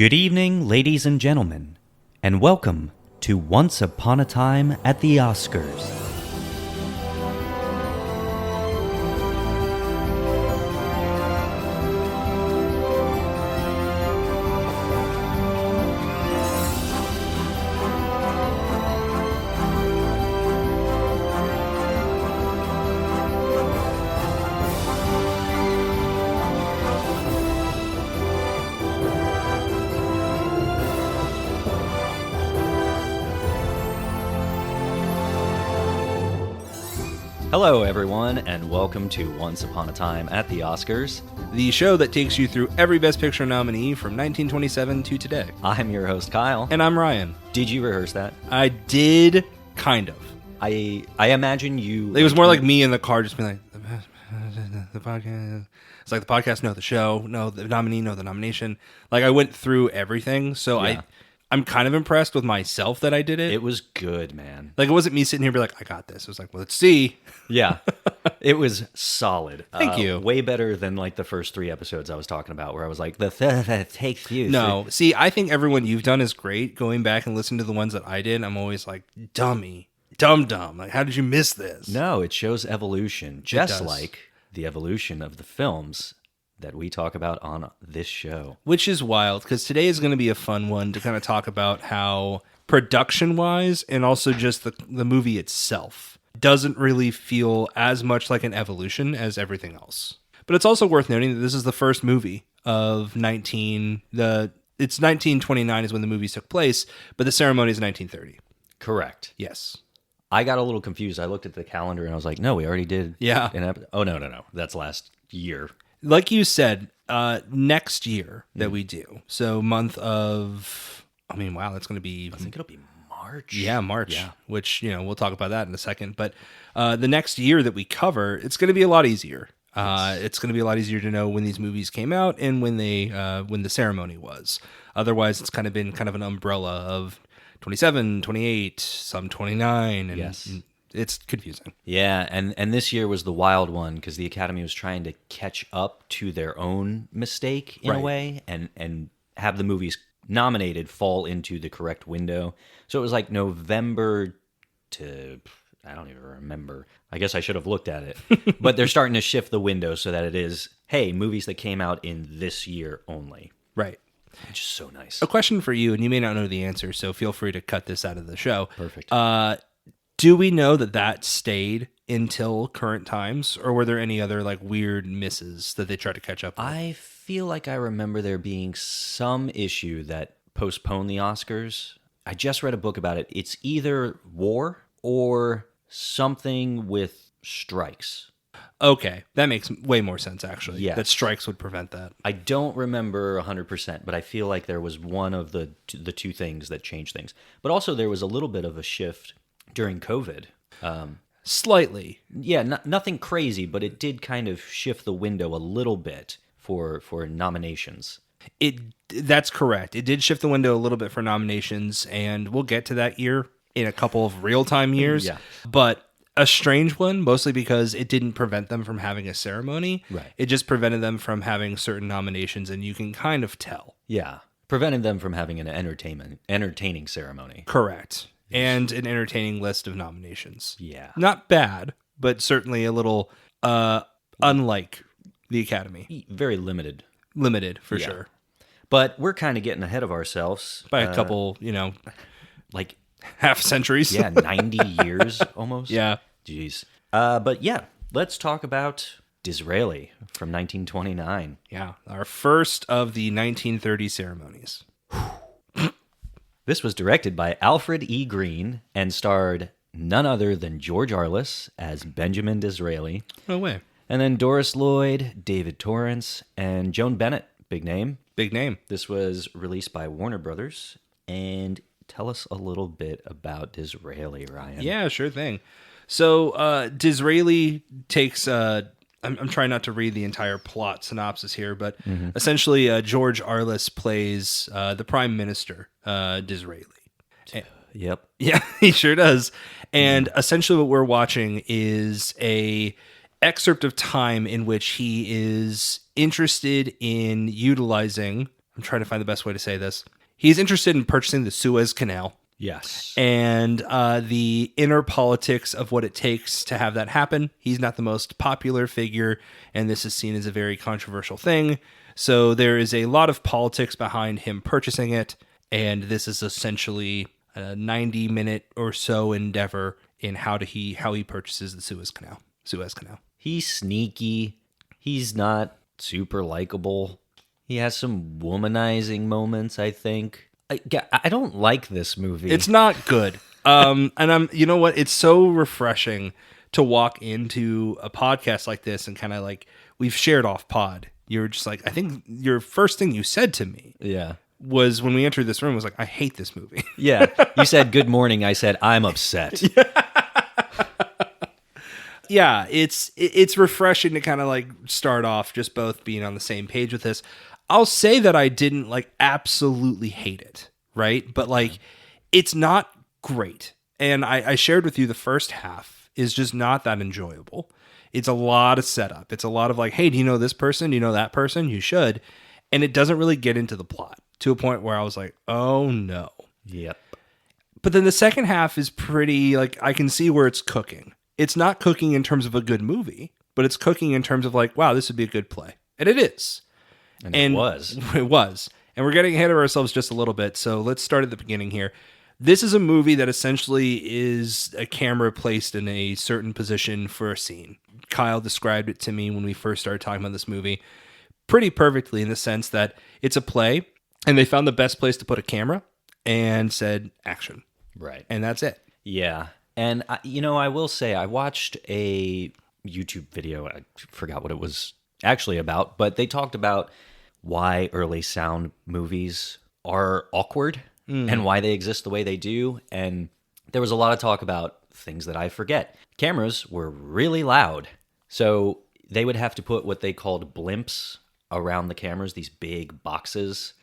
Good evening, ladies and gentlemen, and welcome to Once Upon a Time at the Oscars. Hello, everyone, and welcome to Once Upon a Time at the Oscars, the show that takes you through every Best Picture nominee from 1927 to today. I'm your host, Kyle. And I'm Ryan. Did you rehearse that? I did, kind of. I imagine you... It was more like me in the car just being like, the podcast... It's like the podcast, no, the show, no, the nominee, no, the nomination. Like, I went through everything, so Yeah. I'm kind of impressed with myself that I did it. It was good, man. Like, it wasn't me sitting here being like, I got this. It was like, well, let's see. Yeah. It was solid. Thank you. Way better than, like, the first 3 episodes I was talking about, where I was like, the takes you. No. See, I think everyone you've done is great. Going back and listening to the ones that I did, I'm always like, dummy. Dumb. Like, how did you miss this? No, it shows evolution, just does. like the evolution of the films that we talk about on this show. Which is wild, because today is going to be a fun one to kind of talk about how production-wise and also just the movie itself doesn't really feel as much like an evolution as everything else. But it's also worth noting that this is the first movie of it's 1929 is when the movies took place, but the ceremony is 1930. Correct. Yes. I got a little confused. I looked at the calendar and I was like, no, we already did an episode. Oh, no. That's last year. Like you said, next year that we do. So month of, that's going to be... I think it'll be March. Yeah, March. Yeah. Which, we'll talk about that in a second. But the next year that we cover, it's going to be a lot easier. It's going to be a lot easier to know when these movies came out and when the ceremony was. Otherwise, it's kind of been an umbrella of 27, 28, some 29. And yes. It's confusing. Yeah, and this year was the wild one because the Academy was trying to catch up to their own mistake in a way and have the movies nominated fall into the correct window. So it was like November to, I don't even remember. I guess I should have looked at it. But they're starting to shift the window so that it is, hey, movies that came out in this year only. Right. Which is so nice. A question for you, and you may not know the answer, so feel free to cut this out of the show. Perfect. Do we know that stayed until current times, or were there any other weird misses that they tried to catch up with? I feel like I remember there being some issue that postponed the Oscars. I just read a book about it. It's either war or something with strikes. Okay, that makes way more sense, actually. Yeah. That strikes would prevent that. I don't remember 100%, but I feel like there was one of the two things that changed things. But also there was a little bit of a shift during COVID. Slightly. Yeah, nothing crazy, but it did kind of shift the window a little bit for nominations. That's correct. It did shift the window a little bit for nominations, and we'll get to that year in a couple of real-time years. Yeah. But a strange one, mostly because it didn't prevent them from having a ceremony. Right. It just prevented them from having certain nominations, and you can kind of tell. Yeah, prevented them from having an entertaining ceremony. Correct. And an entertaining list of nominations. Yeah. Not bad, but certainly a little unlike the Academy. Very limited. Limited, for sure. But we're kind of getting ahead of ourselves. By a couple, like half centuries. Yeah, 90 years almost. Yeah. Jeez. But yeah, let's talk about Disraeli from 1929. Yeah, our first of the 1930 ceremonies. This was directed by Alfred E. Green and starred none other than George Arl I as Benjamin Disraeli. No way. And then Doris Lloyd, David Torrance, and Joan Bennett. Big name. Big name. This was released by Warner Brothers. And tell us a little bit about Disraeli, Ryan. Yeah, sure thing. So Disraeli takes... I'm trying not to read the entire plot synopsis here, but essentially George Arl I plays the Prime Minister, Disraeli. Yep. Yeah, he sure does. And essentially what we're watching is a excerpt of time in which he is interested in utilizing I'm trying to find the best way to say this. He's interested in purchasing the Suez Canal. Yes. And the inner politics of what it takes to have that happen. He's not the most popular figure, and this is seen as a very controversial thing. So there is a lot of politics behind him purchasing it, and this is essentially a 90-minute or so endeavor in how he purchases the Suez Canal. He's sneaky. He's not super likable. He has some womanizing moments, I think. I don't like this movie. It's not good. And you know what? It's so refreshing to walk into a podcast like this and kind of like, we've shared off pod. You're just like, I think your first thing you said to me was when we entered this room was like, I hate this movie. Yeah. You said good morning. I said, I'm upset. Yeah, it's refreshing to kind of like start off just both being on the same page with this. I'll say that I didn't like absolutely hate it, right? But like, it's not great. And I shared with you the first half is just not that enjoyable. It's a lot of setup. It's a lot of like, hey, do you know this person? Do you know that person? You should. And it doesn't really get into the plot to a point where I was like, oh no. Yep. But then the second half is pretty, like, I can see where it's cooking. It's not cooking in terms of a good movie, but it's cooking in terms of like, wow, this would be a good play. And it is. And it was. It was. And we're getting ahead of ourselves just a little bit. So let's start at the beginning here. This is a movie that essentially is a camera placed in a certain position for a scene. Kyle described it to me when we first started talking about this movie pretty perfectly in the sense that it's a play and they found the best place to put a camera and said action. Right. And that's it. Yeah. And, I will say I watched a YouTube video. I forgot what it was actually about, but they talked about why early sound movies are awkward and why they exist the way they do. And there was a lot of talk about things that I forget. Cameras were really loud. So they would have to put what they called blimps around the cameras, these big boxes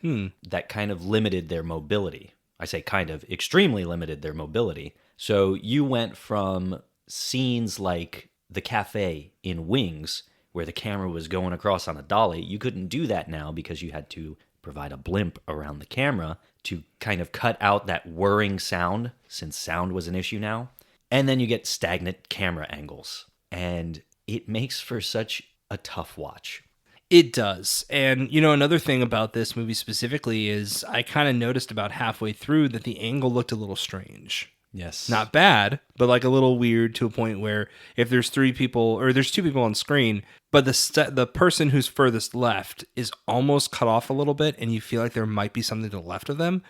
that kind of limited their mobility. I say kind of, extremely limited their mobility. So you went from scenes like the cafe in Wings, where the camera was going across on a dolly. You couldn't do that now because you had to provide a blimp around the camera to kind of cut out that whirring sound, since sound was an issue now. And then you get stagnant camera angles. And it makes for such a tough watch. It does. And, another thing about this movie specifically is I kind of noticed about halfway through that the angle looked a little strange. Yes. Not bad, but like a little weird to a point where if there's three people or there's two people on screen, but the person who's furthest left is almost cut off a little bit and you feel like there might be something to the left of them.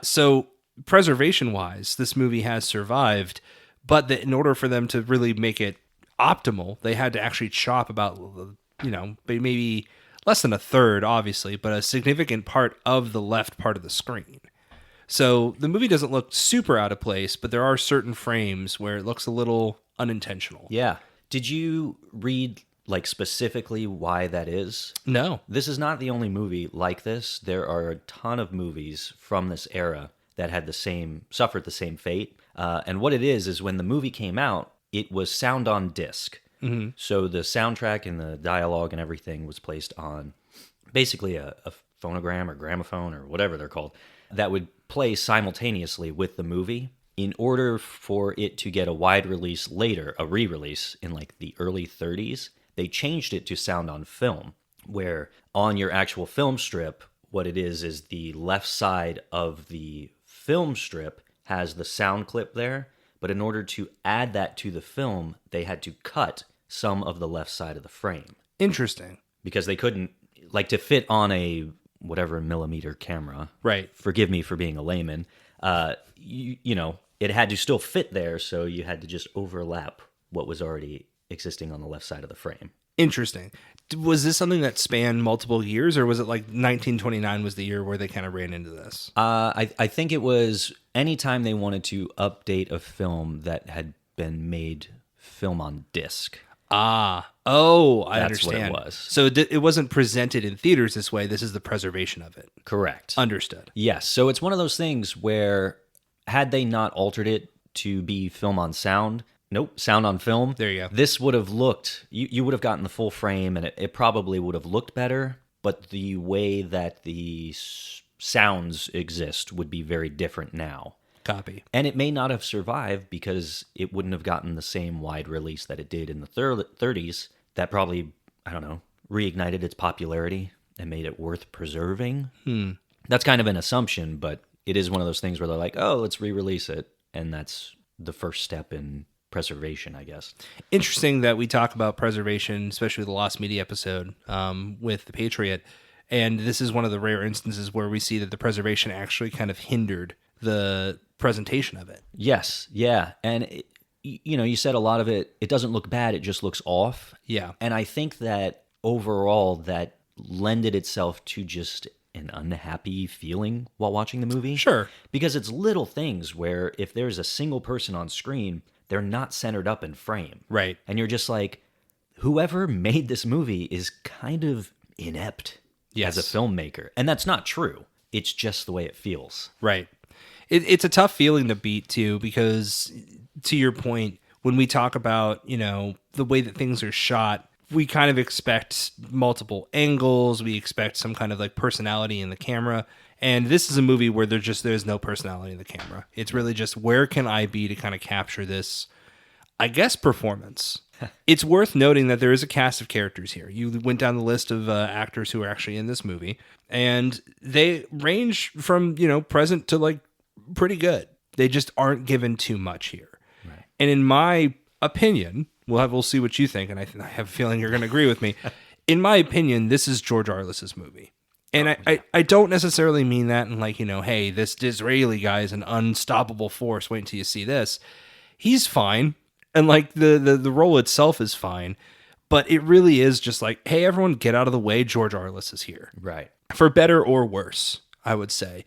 So preservation-wise, this movie has survived, but in order for them to really make it optimal, they had to actually chop about, maybe less than a third, obviously, but a significant part of the left part of the screen. So the movie doesn't look super out of place, but there are certain frames where it looks a little unintentional. Yeah. Did you read like specifically why that is? No. This is not the only movie like this. There are a ton of movies from this era that had suffered the same fate. And what it is when the movie came out, it was sound on disc. Mm-hmm. So the soundtrack and the dialogue and everything was placed on basically a phonogram or gramophone or whatever they're called that would play simultaneously with the movie. In order for it to get a wide release later, a re-release in like the early 30s, they changed it to sound on film, where on your actual film strip, what it is the left side of the film strip has the sound clip there, but in order to add that to the film, they had to cut some of the left side of the frame. Interesting. Because they couldn't, like, to fit on a whatever millimeter camera. Right. Forgive me for being a layman. It had to still fit there, so you had to just overlap what was already existing on the left side of the frame. Interesting. Was this something that spanned multiple years, or was it like 1929 was the year where they kind of ran into this? I think it was anytime they wanted to update a film that had been made film on disc. I That's understand. what it was. So it wasn't presented in theaters this way. This is the preservation of it. Correct. Understood. Yes. So it's one of those things where had they not altered it to be film on sound, sound on film. There you go. This would have looked, you would have gotten the full frame and it probably would have looked better, but the way that the sounds exist would be very different now. Copy. And it may not have survived because it wouldn't have gotten the same wide release that it did in the 30s. That probably, I don't know, reignited its popularity and made it worth preserving. That's kind of an assumption, but it is one of those things where they're like, oh, let's re-release it. And that's the first step in preservation, I guess. Interesting that we talk about preservation, especially the Lost Media episode with The Patriot. And this is one of the rare instances where we see that the preservation actually kind of hindered the presentation of it. Yes, yeah. And, you said a lot of it doesn't look bad, it just looks off. Yeah. And I think that overall that lended itself to just an unhappy feeling while watching the movie. Sure. Because it's little things where if there's a single person on screen, they're not centered up in frame. Right. And you're just like, whoever made this movie is kind of inept as a filmmaker. And that's not true. It's just the way it feels. Right. It's a tough feeling to beat, too, because to your point, when we talk about, the way that things are shot, we kind of expect multiple angles. We expect some kind of like personality in the camera. And this is a movie where there's no personality in the camera. It's really just, where can I be to kind of capture this, I guess, performance? It's worth noting that there is a cast of characters here. You went down the list of actors who are actually in this movie, and they range from, present to like pretty good. They just aren't given too much here. Right. And in my opinion, we'll see what you think, and I have a feeling you're going to agree with me. In my opinion, this is George Arl I's movie. And I don't necessarily mean that in like, hey, this Disraeli guy is an unstoppable force. Wait until you see this. He's fine. And like the role itself is fine. But it really is just like, hey, everyone get out of the way. George Arl is here. Right. For better or worse, I would say.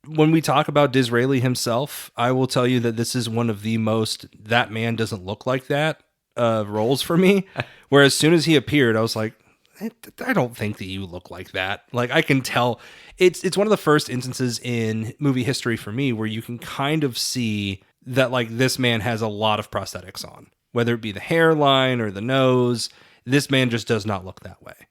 When we talk about Disraeli himself, I will tell you that this is one of the most that man doesn't look like that roles for me. Where as soon as he appeared, I was like, I don't think that you look like that. Like, I can tell. It's one of the first instances in movie history for me where you can kind of see that like this man has a lot of prosthetics on, whether it be the hairline or the nose. This man just does not look that way.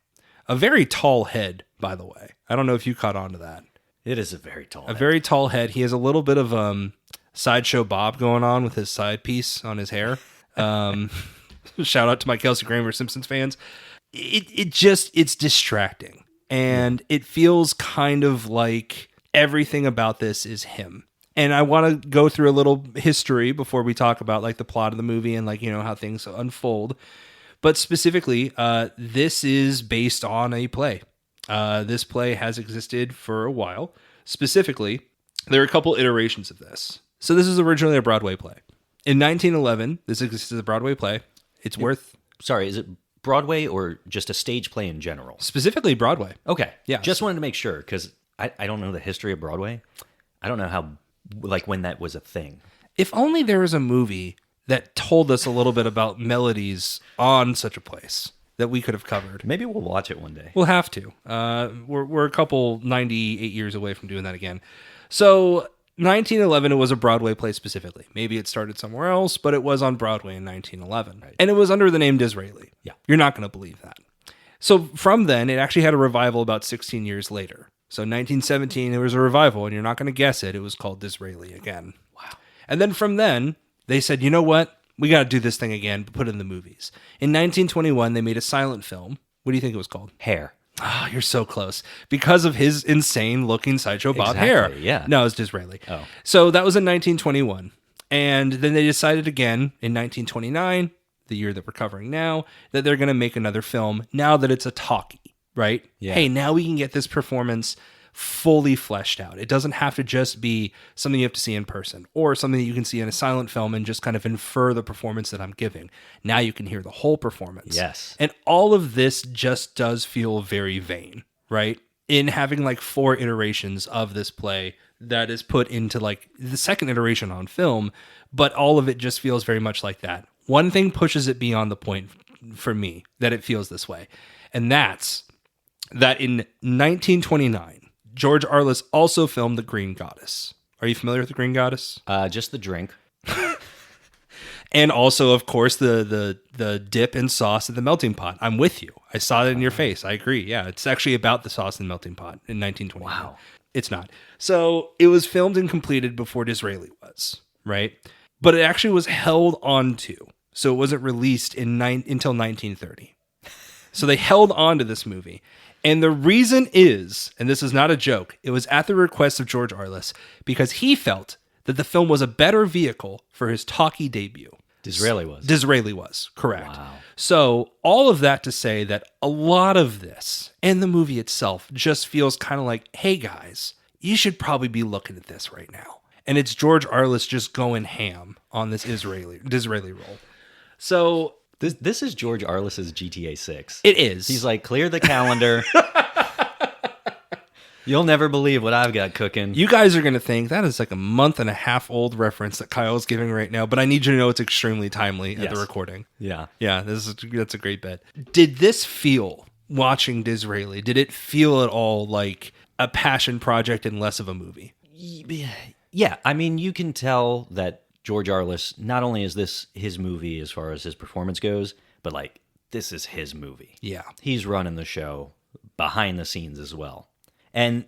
A very tall head, by the way. I don't know if you caught on to that. It is a very tall head. Very tall head. He has a little bit of Sideshow Bob going on with his side piece on his hair. Shout out to my Kelsey Grammer Simpsons fans. It's distracting. And it feels kind of like everything about this is him. And I want to go through a little history before we talk about like the plot of the movie and like, how things unfold. But specifically, this is based on a play. This play has existed for a while. Specifically, there are a couple iterations of this. So this is originally a Broadway play. In 1911, this existed as a Broadway play. It's worth... Sorry, is it Broadway or just a stage play in general? Specifically Broadway. Okay. Yeah. Just wanted to make sure, because I don't know the history of Broadway. I don't know how, like, when that was a thing. If only there was a movie that told us a little bit about melodies on such a place that we could have covered. Maybe we'll watch it one day. We'll have to. We're a couple 98 years away from doing that again. So 1911, it was a Broadway play specifically. Maybe it started somewhere else, but it was on Broadway in 1911. Right. And it was under the name Disraeli. Yeah. You're not going to believe that. So from then, it actually had a revival about 16 years later. So 1917, there was a revival, and you're not going to guess it. It was called Disraeli again. Wow. And then from then, they said, you know what? We got to do this thing again, but put it in the movies. In 1921, they made a silent film. What do you think it was called? Hair. Oh, you're so close. Because of his insane-looking Sideshow Bob hair. Yeah. No, it's Disraeli. Oh. So that was in 1921. And then they decided again in 1929, the year that we're covering now, that they're going to make another film now that it's a talkie, right? Yeah. Hey, now we can get this performance fully fleshed out. It doesn't have to just be something you have to see in person or something that you can see in a silent film and just kind of infer the performance that I'm giving. Now you can hear the whole performance. Yes. And all of this just does feel very vain, right? In having like 4 iterations of this play that is put into like the second iteration on film, but all of it just feels very much like that. One thing pushes it beyond the point for me that it feels this way. And that's that in 1929, George Arl also filmed The Green Goddess. Are you familiar with The Green Goddess? Just the drink. And also, of course, the dip and sauce at the melting pot. I'm with you. I saw it in your face. I agree. Yeah, it's actually about the sauce in the melting pot in 1929. Wow. It's not. So it was filmed and completed before Disraeli was, right? But it actually was held onto. So it wasn't released until 1930. So they held on to this movie. And the reason is, and this is not a joke, it was at the request of George Arl I because he felt that the film was a better vehicle for his talkie debut. Disraeli was. Disraeli was, correct. Wow. So all of that to say that a lot of this and the movie itself just feels kind of like, hey guys, you should probably be looking at this right now. And it's George Arl I just going ham on this Disraeli role. So This is George Arliss's GTA 6. it is. He's like, clear the calendar. You'll never believe what I've got cooking. You guys are going to think that is like a month and a half old reference that Kyle's giving right now, but I need you to know it's extremely timely at the recording. Yeah. Yeah, that's a great bet. Did this feel, watching Disraeli, did it feel at all like a passion project and less of a movie? Yeah, I mean, you can tell that George Arliss, not only is this his movie as far as his performance goes, but like, this is his movie. Yeah. He's running the show behind the scenes as well. And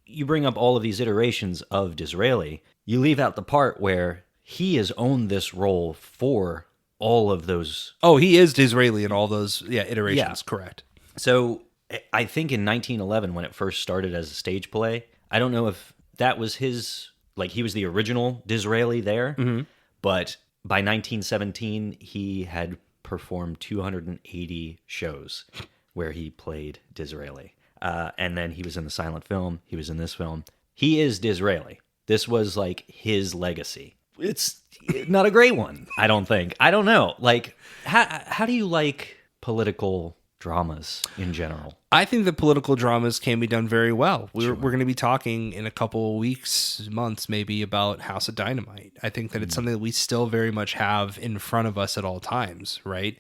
you bring up all of these iterations of Disraeli, you leave out the part where he has owned this role for all of those. Oh, he is Disraeli in all those iterations, Yeah. correct. So I think in 1911, when it first started as a stage play, I don't know if that was his, like he was the original Disraeli there, but by 1917, he had performed 280 shows where he played Disraeli. And then he was in the silent film. He was in this film. He is Disraeli. This was like his legacy. It's not a great one, I don't think. I don't know. Like, how do you like political dramas in general? I think that political dramas can be done very well. We're going to be talking in a couple weeks, months maybe, about House of Dynamite. I think that it's something that we still very much have in front of us at all times, right?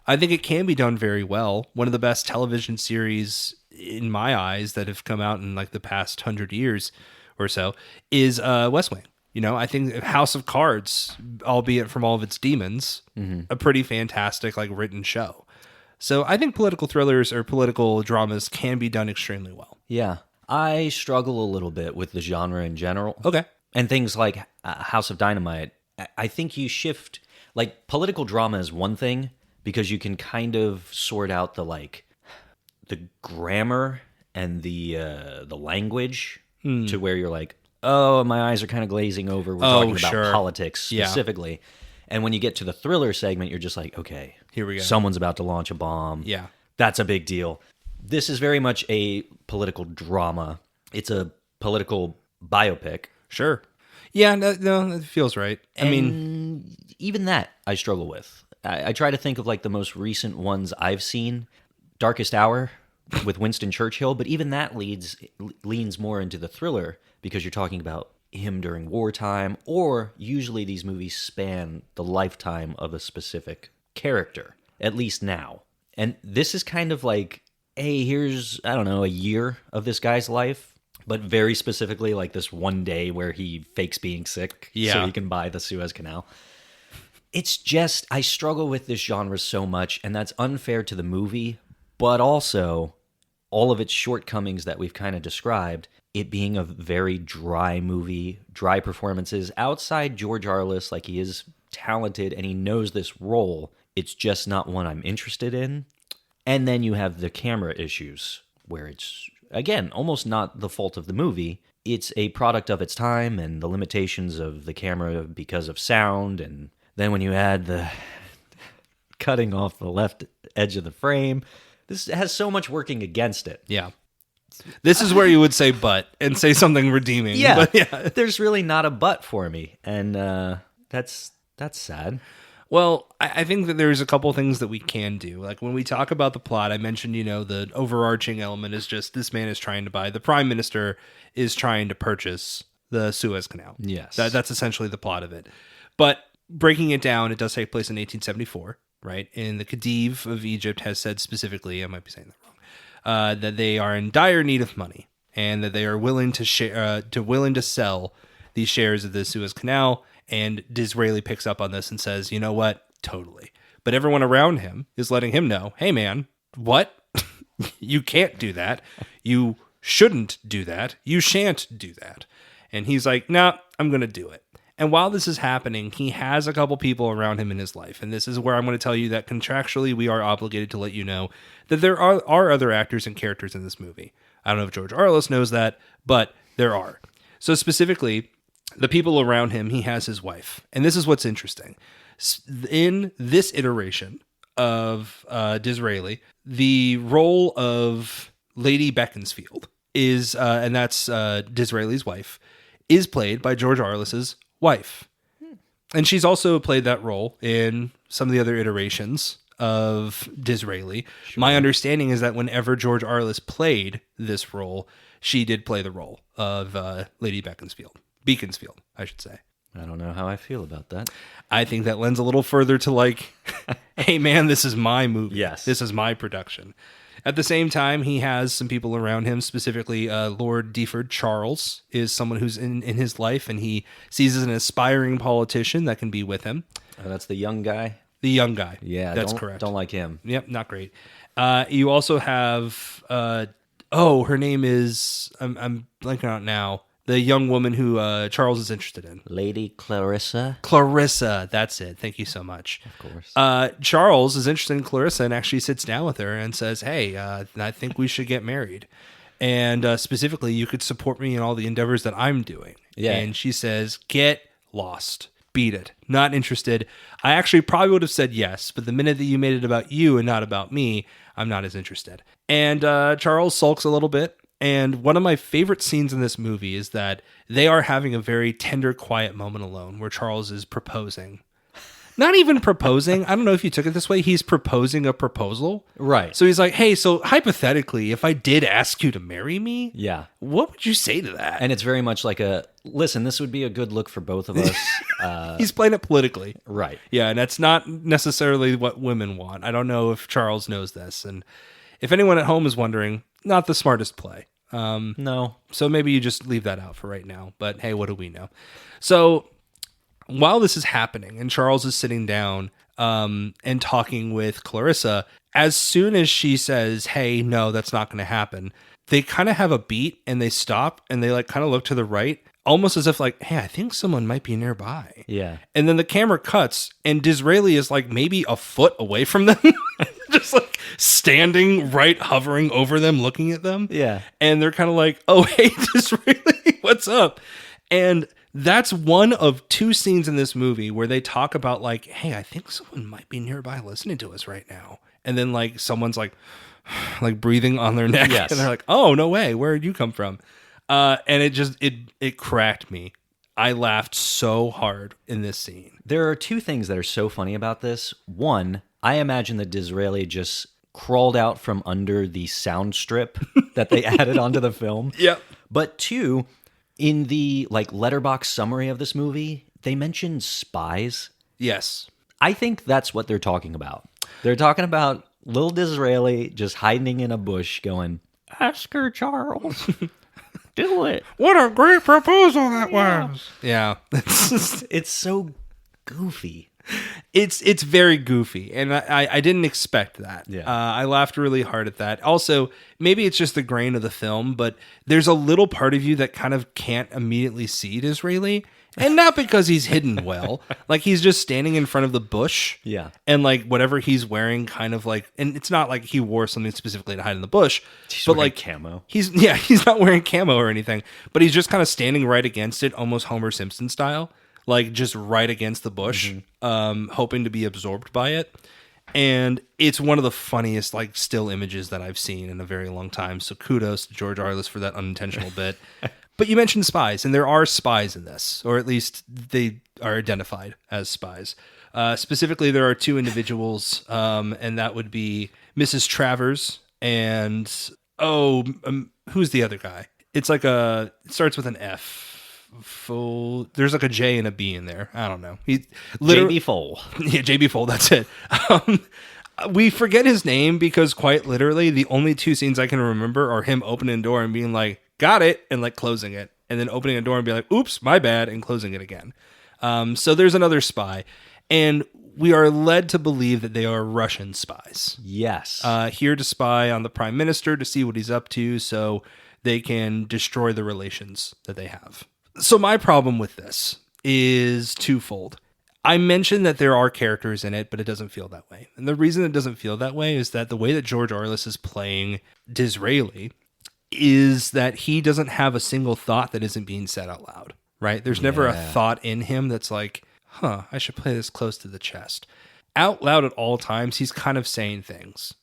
I think it can be done very well. One of the best television series in my eyes that have come out in like the past 100 years or so is West Wing. You know, I think House of Cards, albeit from all of its demons, a pretty fantastic like written show. So I think political thrillers or political dramas can be done extremely well. Yeah. I struggle a little bit with the genre in general. Okay. And things like House of Dynamite, I think you shift, like political drama is one thing because you can kind of sort out the grammar and the language to where you're like, oh, my eyes are kind of glazing over. We're talking about politics specifically. And when you get to the thriller segment, you're just like, okay, here we go. Someone's about to launch a bomb. Yeah. That's a big deal. This is very much a political drama. It's a political biopic. Sure. Yeah, no, that feels right. I mean, even that I struggle with. I try to think of like the most recent ones I've seen. Darkest Hour with Winston Churchill, but even that leans more into the thriller because you're talking about him during wartime, or usually these movies span the lifetime of a specific character, at least now. And this is kind of like, hey, here's, I don't know, a year of this guy's life, but very specifically like this one day where he fakes being sick so he can buy the Suez Canal. It's just, I struggle with this genre so much, and that's unfair to the movie, but also all of its shortcomings that we've kind of described, it being a very dry movie, dry performances. Outside George Arl I, like he is talented and he knows this role, it's just not one I'm interested in. And then you have the camera issues, where it's, again, almost not the fault of the movie. It's a product of its time and the limitations of the camera because of sound. And then when you add the cutting off the left edge of the frame, this has so much working against it. Yeah. This is where you would say but and say something redeeming. Yeah. But yeah. There's really not a but for me. And that's sad. Well, I think that there's a couple things that we can do. Like when we talk about the plot, I mentioned, the overarching element is just this man is trying to buy, the prime minister is trying to purchase the Suez Canal. Yes. That's essentially the plot of it. But breaking it down, it does take place in 1874, right? And the Khedive of Egypt has said specifically, I might be saying that wrong, that they are in dire need of money and that they are willing to sell these shares of the Suez Canal And Disraeli picks up on this and says, you know what? Totally. But everyone around him is letting him know, hey, man, what? You can't do that. You shouldn't do that. You shan't do that. And he's like, nah, I'm going to do it. And while this is happening, he has a couple people around him in his life. And this is where I'm going to tell you that contractually we are obligated to let you know that there are other actors and characters in this movie. I don't know if George Arl I knows that, but there are. So specifically, the people around him, he has his wife. And this is what's interesting. In this iteration of Disraeli, the role of Lady Beaconsfield is, and that's Disraeli's wife, is played by George Arl I's wife. And she's also played that role in some of the other iterations of Disraeli. Sure. My understanding is that whenever George Arl played this role, she did play the role of Lady Beaconsfield, I should say. I don't know how I feel about that. I think that lends a little further to like, hey man, this is my movie. Yes. This is my production. At the same time, he has some people around him, specifically Lord Deford Charles is someone who's in his life, and he sees as an aspiring politician that can be with him. Oh, that's the young guy? The young guy. Yeah, that's correct. Don't like him. Yep, not great. You also have, her name is, I'm blanking out now, the young woman who Charles is interested in. Lady Clarissa. Clarissa, that's it. Thank you so much. Of course. Charles is interested in Clarissa and actually sits down with her and says, hey, I think we should get married. And specifically, you could support me in all the endeavors that I'm doing. Yeah. And she says, get lost. Beat it. Not interested. I actually probably would have said yes, but the minute that you made it about you and not about me, I'm not as interested. And Charles sulks a little bit. And one of my favorite scenes in this movie is that they are having a very tender, quiet moment alone where Charles is proposing. Not even proposing. I don't know if you took it this way. He's proposing a proposal. Right. So he's like, hey, so hypothetically, if I did ask you to marry me, yeah, what would you say to that? And it's very much like listen, this would be a good look for both of us. He's playing it politically. Right. Yeah, and that's not necessarily what women want. I don't know if Charles knows this. And if anyone at home is wondering, not the smartest play. No. So maybe you just leave that out for right now. But hey, what do we know? So while this is happening and Charles is sitting down and talking with Clarissa, as soon as she says, hey, no, that's not going to happen, they kind of have a beat and they stop and they like kind of look to the right, almost as if like, hey, I think someone might be nearby. Yeah. And then the camera cuts and Disraeli is like maybe a foot away from them. Just like standing right, hovering over them, looking at them. Yeah. And they're kind of like, oh, hey, Disraeli, what's up? And that's one of two scenes in this movie where they talk about like, hey, I think someone might be nearby listening to us right now. And then like someone's like breathing on their neck. Yes. And they're like, oh, no way. Where did you come from? And it cracked me. I laughed so hard in this scene. There are two things that are so funny about this. One, I imagine that Disraeli just crawled out from under the sound strip that they added onto the film. Yep. But two, in the like Letterboxd summary of this movie, they mention spies. Yes. I think that's what they're talking about. They're talking about little Disraeli just hiding in a bush going, ask her, Charles. Do it. What a great proposal that was. Yeah. It's so goofy. It's very goofy, and I didn't expect that. Yeah. I laughed really hard at that. Also, maybe it's just the grain of the film, but there's a little part of you that kind of can't immediately see Disraeli, and not because he's hidden well. Like, he's just standing in front of the bush. Yeah. And, like, whatever he's wearing kind of, like... And it's not like he wore something specifically to hide in the bush. He's but, wearing like, camo. He's not wearing camo or anything, but he's just kind of standing right against it, almost Homer Simpson style. Like, just right against the bush, hoping to be absorbed by it. And it's one of the funniest, like, still images that I've seen in a very long time. So kudos to George Arl for that unintentional bit. But you mentioned spies, and there are spies in this, or at least they are identified as spies. Specifically, there are two individuals, and that would be Mrs. Travers and, who's the other guy? It's like it starts with an F. There's like a J and a B in there. I don't know. JB Fole. Yeah, JB Fole, that's it. We forget his name because quite literally the only two scenes I can remember are him opening a door and being like, got it, and like closing it, and then opening a door and being like, oops, my bad, and closing it again. So there's another spy, and we are led to believe that they are Russian spies. Yes. Here to spy on the prime minister to see what he's up to so they can destroy the relations that they have. So my problem with this is twofold. I mentioned that there are characters in it, but it doesn't feel that way. And the reason it doesn't feel that way is that the way that George Arl is playing Disraeli is that he doesn't have a single thought that isn't being said out loud, right? There's never a thought in him that's like, I should play this close to the chest. Out loud at all times, he's kind of saying things.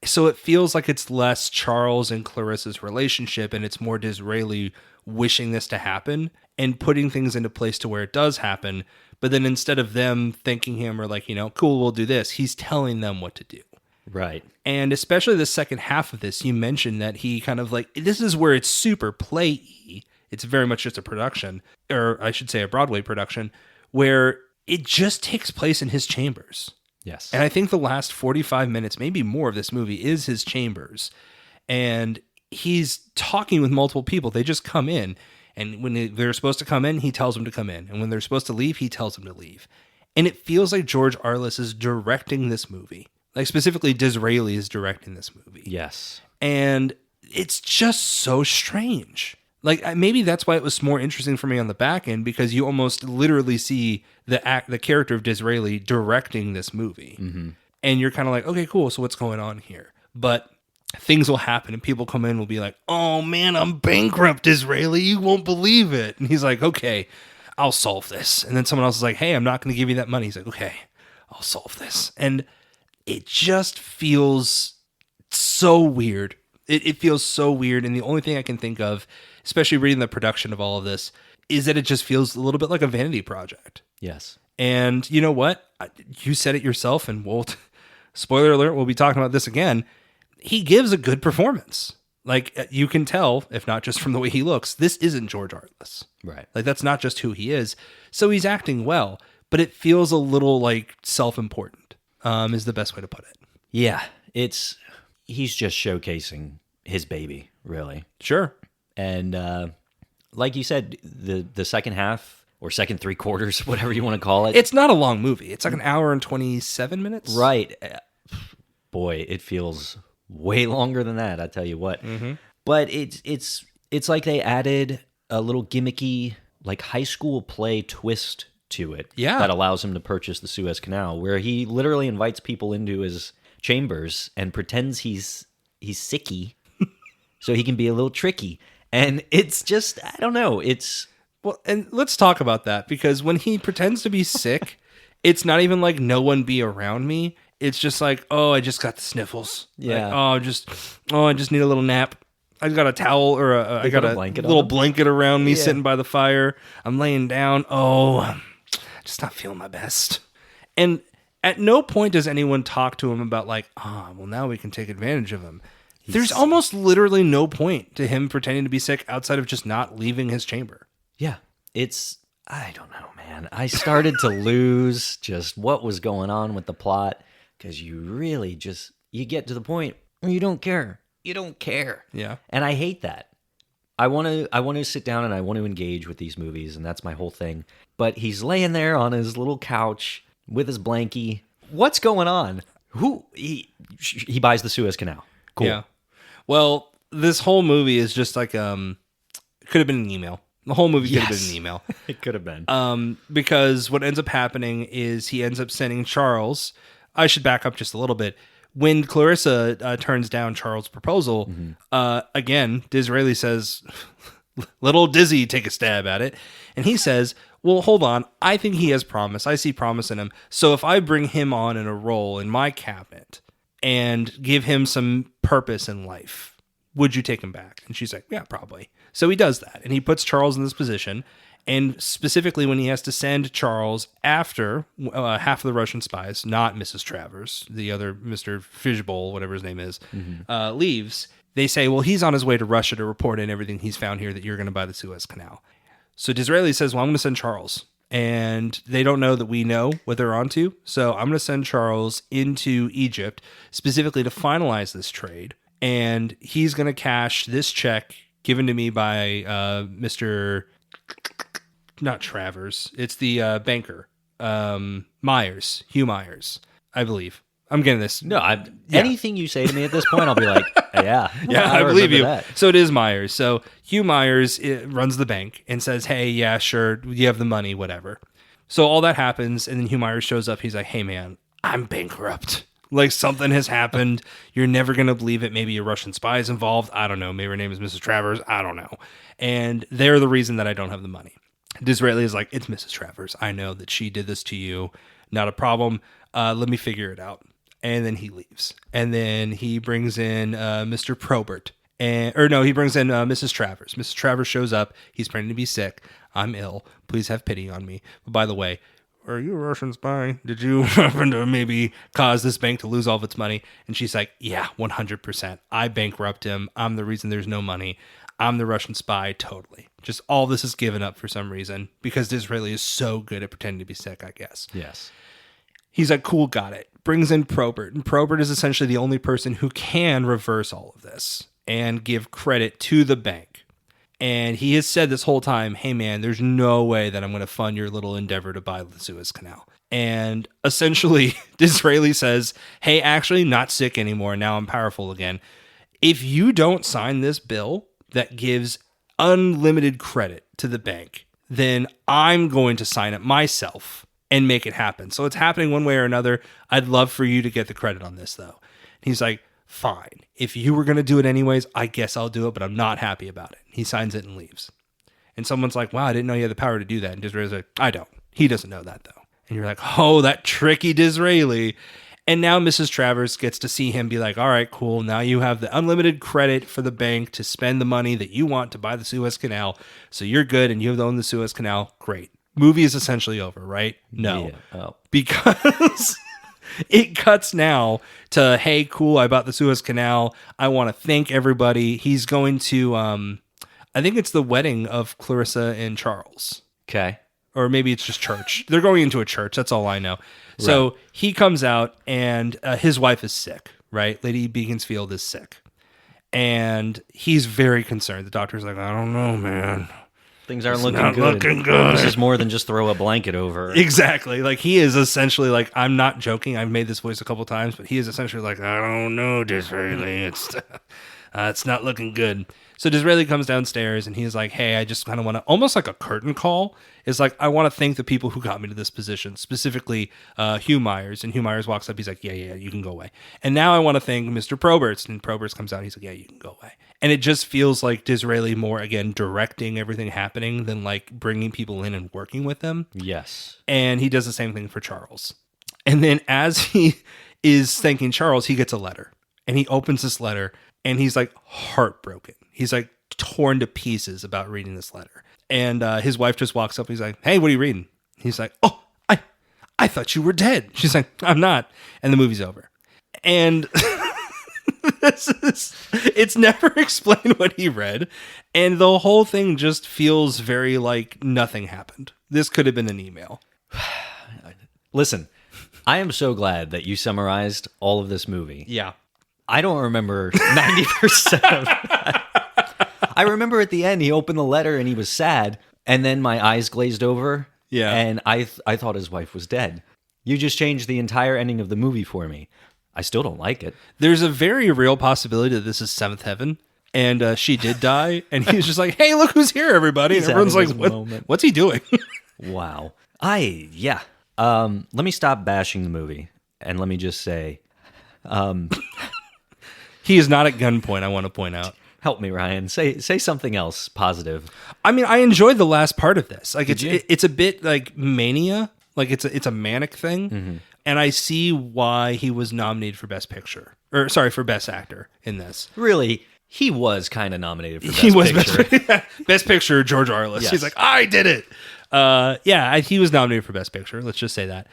So it feels like it's less Charles and Clarissa's relationship, and it's more Disraeli wishing this to happen and putting things into place to where it does happen. But then instead of them thanking him or like, cool, we'll do this, he's telling them what to do. Right. And especially the second half of this, you mentioned that he kind of like, this is where it's super play-y. It's very much just a production, or I should say a Broadway production, where it just takes place in his chambers. Yes. And I think the last 45 minutes, maybe more of this movie is his chambers. And he's talking with multiple people. They just come in. And when they're supposed to come in, he tells them to come in. And when they're supposed to leave, he tells them to leave. And it feels like George Arl is directing this movie. Like specifically Disraeli is directing this movie. Yes. And it's just so strange. Like maybe that's why it was more interesting for me on the back end, because you almost literally see the character of Disraeli directing this movie. Mm-hmm. And you're kind of like, okay, cool. So what's going on here? But things will happen and people come in and will be like, oh man, I'm bankrupt, Disraeli. You won't believe it. And he's like, okay, I'll solve this. And then someone else is like, hey, I'm not going to give you that money. He's like, okay, I'll solve this. And it just feels so weird. It feels so weird. And the only thing I can think of, especially reading the production of all of this, is that it just feels a little bit like a vanity project. Yes. And you know what? You said it yourself, and spoiler alert, we'll be talking about this again. He gives a good performance. Like, you can tell, if not just from the way he looks, this isn't George Arl. Right. Like, that's not just who he is. So he's acting well, but it feels a little, like, self-important, is the best way to put it. Yeah. He's just showcasing his baby, really. Sure. And like you said, the second half, or second three quarters, whatever you want to call it. It's not a long movie. It's like an hour and 27 minutes. Right. Boy, it feels way longer than that, I tell you what. Mm-hmm. But it's like they added a little gimmicky, like high school play twist to it. Yeah. That allows him to purchase the Suez Canal, where he literally invites people into his chambers and pretends he's sicky so he can be a little tricky. And it's just, I don't know, Well, and let's talk about that, because when he pretends to be sick, it's not even like no one be around me. It's just like, oh, I just got the sniffles. Yeah. Like, I just need a little nap. I got a towel or I got a little blanket around me sitting by the fire. I'm laying down. Oh, I'm just not feeling my best. And at no point does anyone talk to him about like, well, now we can take advantage of him. There's almost literally no point to him pretending to be sick outside of just not leaving his chamber. Yeah. I don't know, man. I started to lose just what was going on with the plot, because you really you get to the point where you don't care. You don't care. Yeah. And I hate that. I want to sit down and I want to engage with these movies, and that's my whole thing. But he's laying there on his little couch with his blankie. What's going on? He buys the Suez Canal. Cool. Yeah. Well, this whole movie is just like it could have been an email. The whole movie could have been an email. It could have been. Because what ends up happening is he ends up sending Charles. I should back up just a little bit. When Clarissa turns down Charles' proposal, again, Disraeli says, let old Dizzy take a stab at it. And he says, well, hold on. I think he has promise. I see promise in him. So if I bring him on in a role in my cabinet and give him some purpose in life, would you take him back? And she's like, yeah, probably. So he does that. And he puts Charles in this position. And specifically when he has to send Charles after half of the Russian spies, not Mrs. Travers, the other Mr. Fishbowl, whatever his name is, leaves, they say, well, he's on his way to Russia to report in everything he's found here that you're going to buy the Suez Canal. So Disraeli says, well, I'm going to send Charles. And they don't know that we know what they're onto. So I'm going to send Charles into Egypt specifically to finalize this trade. And he's going to cash this check given to me by Mr. not Travers. It's the banker. Myers. Hugh Myers, I believe. I'm getting this. No, anything you say to me at this point, I'll be like, yeah. Yeah, I believe you. That. So it is Myers. So Hugh Myers runs the bank and says, hey, yeah, sure, you have the money, whatever. So all that happens, and then Hugh Myers shows up. He's like, hey, man, I'm bankrupt. Like, something has happened. You're never going to believe it. Maybe a Russian spy is involved. I don't know. Maybe her name is Mrs. Travers. I don't know. And they're the reason that I don't have the money. Disraeli is like, it's Mrs. Travers. I know that she did this to you. Not a problem. Let me figure it out. And then he leaves. And then he brings in Mr. Probert. He brings in Mrs. Travers. Mrs. Travers shows up. He's pretending to be sick. I'm ill. Please have pity on me. But by the way, are you a Russian spy? Did you happen to maybe cause this bank to lose all of its money? And she's like, yeah, 100%. I bankrupt him. I'm the reason there's no money. I'm the Russian spy. Totally. Just all this is given up for some reason because Disraeli is so good at pretending to be sick, I guess. Yes. He's like, cool, got it. Brings in Probert. And Probert is essentially the only person who can reverse all of this and give credit to the bank. And he has said this whole time, hey, man, there's no way that I'm going to fund your little endeavor to buy the Suez Canal. And essentially, Disraeli says, hey, actually, not sick anymore. Now I'm powerful again. If you don't sign this bill that gives unlimited credit to the bank, then I'm going to sign it myself and make it happen. So it's happening one way or another. I'd love for you to get the credit on this, though. And he's like, fine. If you were going to do it anyways, I guess I'll do it, but I'm not happy about it. He signs it and leaves. And someone's like, wow, I didn't know you had the power to do that. And Disraeli's like, I don't. He doesn't know that, though. And you're like, oh, that tricky Disraeli. And now Mrs. Travers gets to see him be like, all right, cool. Now you have the unlimited credit for the bank to spend the money that you want to buy the Suez Canal. So you're good and you own the Suez Canal. Great. Movie is essentially over, right? No. Yeah. Oh. Because it cuts now to, hey, cool, I bought the Suez Canal. I want to thank everybody. He's going to, I think it's the wedding of Clarissa and Charles. Okay. Or maybe it's just church. They're going into a church. That's all I know. So he comes out and his wife is sick, right? Lady Beaconsfield is sick. And he's very concerned. The doctor's like, I don't know, man. Things aren't looking good. This is more than just throw a blanket over. Exactly. Like, he is essentially like, I'm not joking. I've made this voice a couple times, but he is essentially like, I don't know, Disraeli. It's not looking good. So Disraeli comes downstairs and he's like, hey, I just kind of want to, almost like a curtain call. It's like, I want to thank the people who got me to this position, specifically Hugh Myers. And Hugh Myers walks up. He's like, yeah, you can go away. And now I want to thank Mr. Proberts. And Proberts comes out. He's like, yeah, you can go away. And it just feels like Disraeli more, again, directing everything happening than like bringing people in and working with them. Yes. And he does the same thing for Charles. And then as he is thanking Charles, he gets a letter. And he opens this letter and he's like heartbroken. He's like torn to pieces about reading this letter. And his wife just walks up. He's like, hey, what are you reading? He's like, oh, I thought you were dead. She's like, I'm not. And the movie's over. And it's never explained what he read. And the whole thing just feels very like nothing happened. This could have been an email. Listen, I am so glad that you summarized all of this movie. Yeah. I don't remember 90% of that. I remember at the end, he opened the letter and he was sad. And then my eyes glazed over. Yeah. And I thought his wife was dead. You just changed the entire ending of the movie for me. I still don't like it. There's a very real possibility that this is Seventh Heaven. And she did die. And he's just like, hey, look who's here, everybody. And everyone's like, what's he doing? Wow. Let me stop bashing the movie. And let me just say, he is not at gunpoint, I want to point out. Help me, Ryan. Say something else positive. I mean, I enjoyed the last part of this. Like, it's a bit like mania. Like, it's a manic thing. Mm-hmm. And I see why he was nominated for Best Picture. For Best Actor in this. Really? He was kind of nominated for Best Picture. Best Picture, George Arl I. Yes. He's like, I did it. He was nominated for Best Picture. Let's just say that.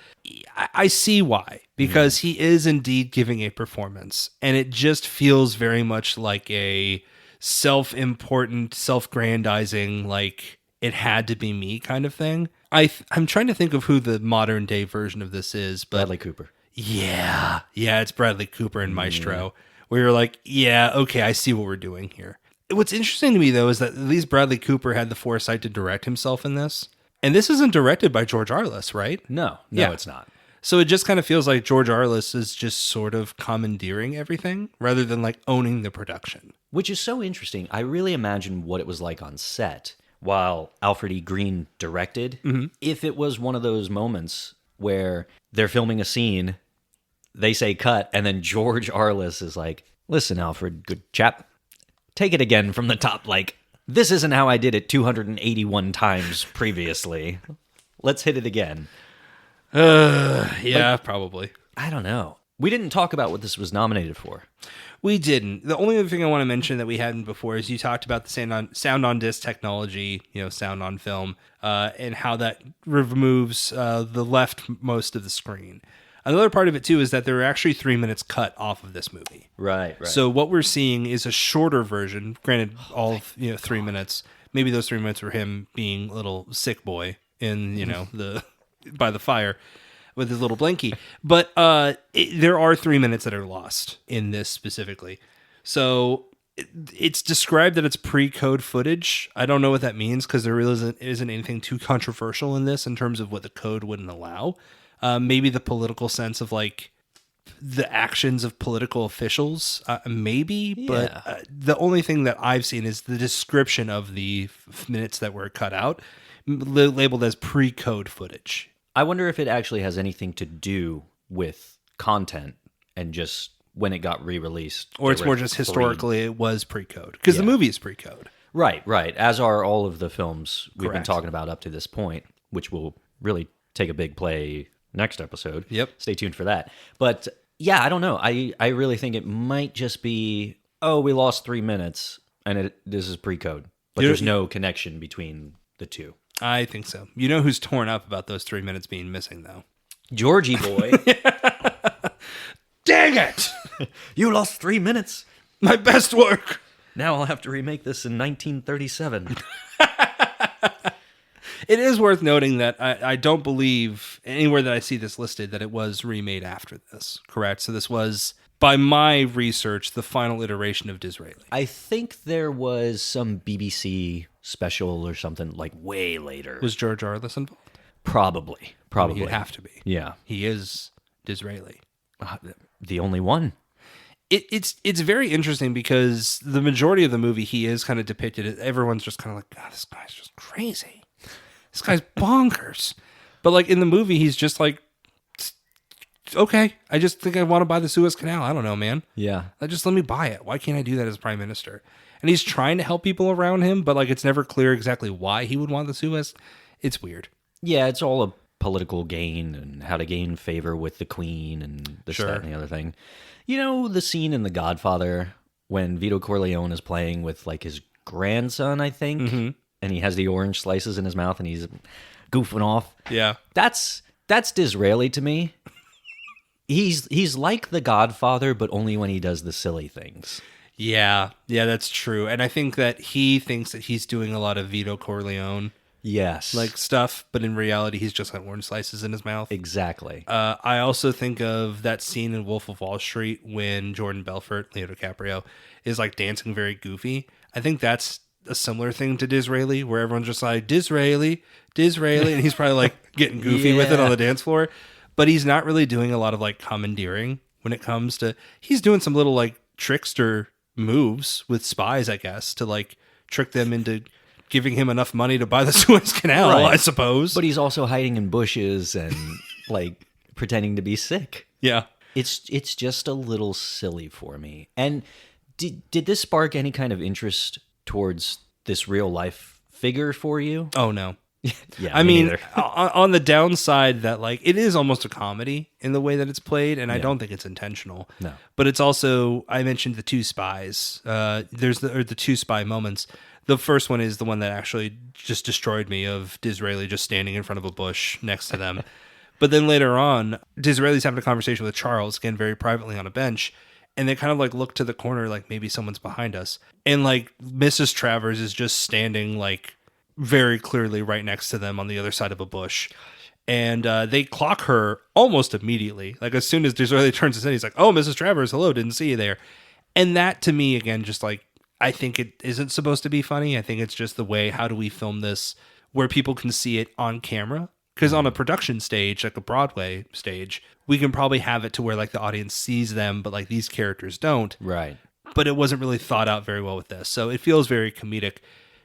I see why. Because he is indeed giving a performance. And it just feels very much like a self-important, self-grandizing, like it had to be me kind of thing. I'm trying to think of who the modern day version of this is. But Bradley Cooper. Yeah, it's Bradley Cooper and Maestro. Where you're like, yeah, okay, I see what we're doing here. What's interesting to me, though, is that at least Bradley Cooper had the foresight to direct himself in this. And this isn't directed by George Arliss, right? No, Yeah. it's not. So it just kind of feels like George Arliss is just sort of commandeering everything rather than like owning the production. Which is so interesting. I really imagine what it was like on set while Alfred E. Green directed. If it was one of those moments where they're filming a scene, they say cut, and then George Arliss is like, listen, Alfred, good chap, take it again from the top. Like, this isn't how I did it 281 times previously. Let's hit it again. Yeah, probably. I don't know. We didn't talk about what this was nominated for. We didn't. The only other thing I want to mention that we hadn't before is you talked about the sound on disc technology, sound on film, and how that removes the leftmost of the screen. Another part of it, too, is that there are actually 3 minutes cut off of this movie. Right. So what we're seeing is a shorter version, granted, all 3 minutes. Maybe those 3 minutes were him being a little sick boy in, the by the fire with his little blankie. But there are 3 minutes that are lost in this specifically. So it's described that it's pre-code footage. I don't know what that means because there really isn't anything too controversial in this in terms of what the code wouldn't allow. Maybe the political sense of like the actions of political officials, maybe. Yeah. But the only thing that I've seen is the description of the minutes that were cut out, labeled as pre-code footage. I wonder if it actually has anything to do with content and just when it got re-released. Or it's more just historically it was pre-code. Because the movie is pre-code. Right. As are all of the films we've been Correct. talking about up to this point, which will really take a big play next episode. Yep. Stay tuned for that. But yeah, I don't know. I really think it might just be, we lost 3 minutes and this is pre-code. But there's no connection between the two. I think so. You know who's torn up about those 3 minutes being missing, though? Georgie boy. Dang it! You lost 3 minutes. My best work! Now I'll have to remake this in 1937. It is worth noting that I don't believe anywhere that I see this listed that it was remade after this, correct? So this was, by my research, the final iteration of Disraeli. I think there was some BBC special or something like way later. Was George Arliss involved? Probably. He'd have to be. Yeah. He is Disraeli. The only one. It's very interesting because the majority of the movie he is kind of depicted as everyone's just kind of like, God, this guy's just crazy. This guy's bonkers. But like in the movie, he's just like, okay, I just think I want to buy the Suez Canal. I don't know, man. Yeah. Just let me buy it. Why can't I do that as prime minister? And he's trying to help people around him, but like it's never clear exactly why he would want the Suez. It's weird. Yeah, it's all a political gain and how to gain favor with the queen and this, that, and the other thing. You know, the scene in The Godfather when Vito Corleone is playing with like his grandson, I think, and he has the orange slices in his mouth and he's goofing off. Yeah. That's Disraeli to me. He's like The Godfather, but only when he does the silly things. Yeah, that's true. And I think that he thinks that he's doing a lot of Vito Corleone Yes. like stuff, but in reality, he's just got orange slices in his mouth. Exactly. I also think of that scene in Wolf of Wall Street when Jordan Belfort, Leo DiCaprio, is like dancing very goofy. I think that's a similar thing to Disraeli, where everyone's just like, Disraeli, and he's probably like getting goofy with it on the dance floor. But he's not really doing a lot of like commandeering when it comes to, he's doing some little like trickster moves with spies, I guess, to like trick them into giving him enough money to buy the Suez Canal, Right. I suppose. But he's also hiding in bushes and like pretending to be sick. Yeah. It's just a little silly for me. And did this spark any kind of interest towards this real life figure for you? Oh, no. Yeah, I me mean, neither. on the downside that like it is almost a comedy in the way that it's played, and I don't think it's intentional. No. But it's also, I mentioned the two spies. There's the two spy moments. The first one is the one that actually just destroyed me, of Disraeli just standing in front of a bush next to them. But then later on, Disraeli's having a conversation with Charles, again, very privately on a bench, and they kind of like look to the corner like maybe someone's behind us. And like Mrs. Travers is just standing like very clearly right next to them on the other side of a bush. And they clock her almost immediately. Like as soon as Disraeli turns his head, he's like, "Oh, Mrs. Travers, hello, didn't see you there." And that to me, again, just like, I think it isn't supposed to be funny. I think it's just the way, how do we film this where people can see it on camera. Because on a production stage, like a Broadway stage, we can probably have it to where like the audience sees them, but like these characters don't. Right. But it wasn't really thought out very well with this. So it feels very comedic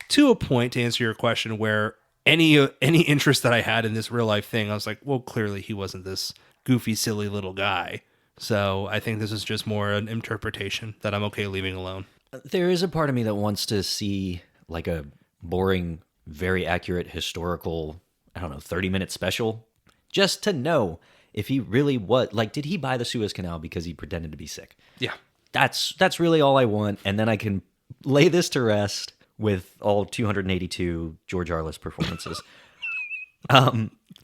to a point, to answer your question, where any interest that I had in this real life thing, I was like, well, clearly he wasn't this goofy, silly little guy. So I think this is just more an interpretation that I'm okay leaving alone. There is a part of me that wants to see like a boring, very accurate historical, 30-minute special, just to know if he really was, like, did he buy the Suez Canal because he pretended to be sick? Yeah. That's really all I want, and then I can lay this to rest with all 282 George Arliss performances.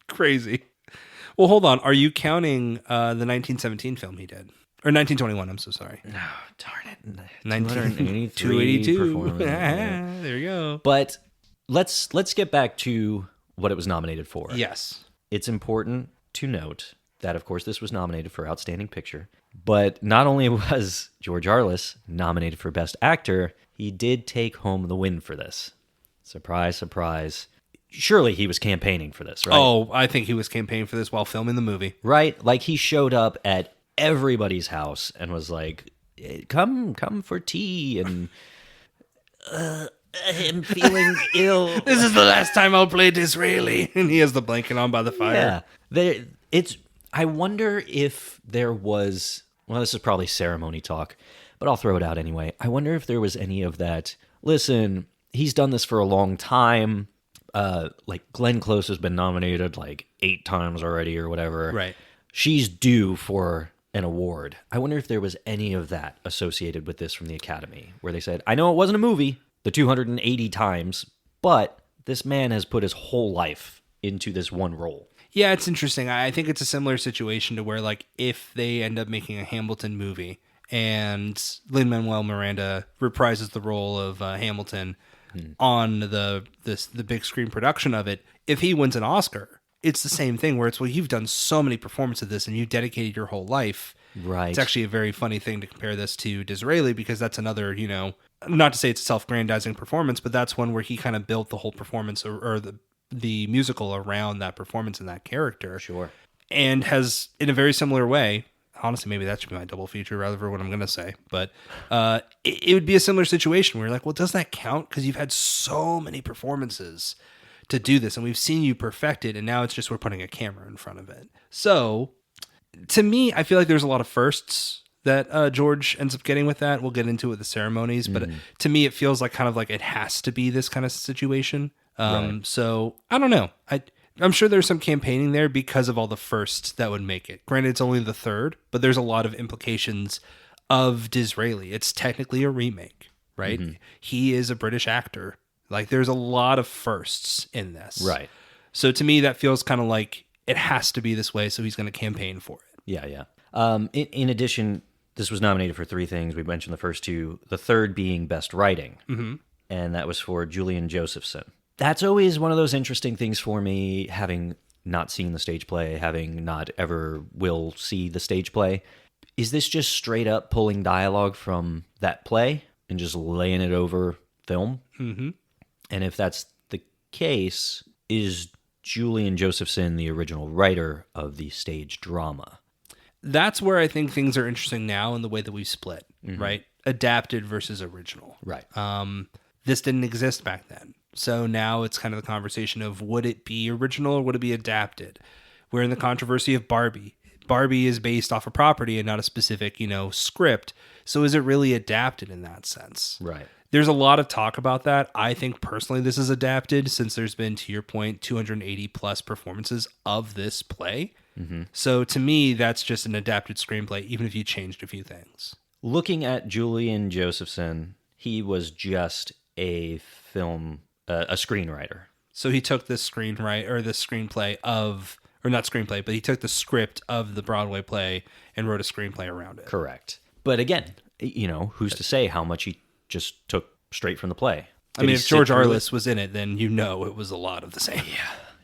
Crazy. Well, hold on. Are you counting the 1917 film he did? Or 1921, I'm so sorry. No, darn it. 282. There you go. But let's get back to what it was nominated for. Yes. It's important to note that, of course, this was nominated for Outstanding Picture. But not only was George Arliss nominated for Best Actor, he did take home the win for this. Surprise, surprise. Surely he was campaigning for this, right? Oh, I think he was campaigning for this while filming the movie. Right? Like, he showed up at everybody's house and was like, come for tea, and I'm feeling ill. This is the last time I'll play Disraeli. And he has the blanket on by the fire. Yeah. I wonder if there was, well, this is probably ceremony talk, but I'll throw it out anyway. I wonder if there was any of that, listen, he's done this for a long time. Like, Glenn Close has been nominated like 8 times already or whatever. Right. She's due for an award. I wonder if there was any of that associated with this from the Academy, where they said, I know it wasn't a movie, the 280 times, but this man has put his whole life into this one role. Yeah, it's interesting. I think it's a similar situation to where, like, if they end up making a Hamilton movie and Lin-Manuel Miranda reprises the role of Hamilton on the big screen production of it, if he wins an Oscar, it's the same thing where it's, well, you've done so many performances of this and you've dedicated your whole life. Right. It's actually a very funny thing to compare this to Disraeli, because that's another, not to say it's a self-grandizing performance, but that's one where he kind of built the whole performance or the musical around that performance and that character. Sure. And has, in a very similar way, honestly, maybe that should be my double feature rather for what I'm going to say, but it would be a similar situation where you're like, well, doesn't that count? Because you've had so many performances to do this, and we've seen you perfect it, and now it's just we're putting a camera in front of it. So, to me, I feel like there's a lot of firsts that George ends up getting with that. We'll get into it with the ceremonies, but to me, it feels like kind of like it has to be this kind of situation. Right. So, I don't know. I'm sure there's some campaigning there because of all the firsts that would make it. Granted, it's only the third, but there's a lot of implications of Disraeli. It's technically a remake, right? Mm-hmm. He is a British actor. Like, there's a lot of firsts in this. Right. So to me, that feels kind of like it has to be this way, so he's going to campaign for it. Yeah. In addition, this was nominated for 3 things. We mentioned the first 2. The third being Best Writing, and that was for Julian Josephson. That's always one of those interesting things for me, having not seen the stage play, having not ever will see the stage play. Is this just straight up pulling dialogue from that play and just laying it over film? Mm-hmm. And if that's the case, is Julian Josephson the original writer of the stage drama? That's where I think things are interesting now in the way that we split, right? Adapted versus original. Right. This didn't exist back then. So now it's kind of the conversation of, would it be original or would it be adapted? We're in the controversy of Barbie. Barbie is based off a property and not a specific, script. So is it really adapted in that sense? Right. There's a lot of talk about that. I think personally this is adapted, since there's been, to your point, 280 plus performances of this play. Mm-hmm. So to me, that's just an adapted screenplay, even if you changed a few things. Looking at Julian Josephson, he was just a screenwriter. So he took this screenplay of, or not screenplay, but he took the script of the Broadway play and wrote a screenplay around it. Correct. But again, who's to say how much he just took straight from the play? I mean, if George Arliss was in it, then it was a lot of the same.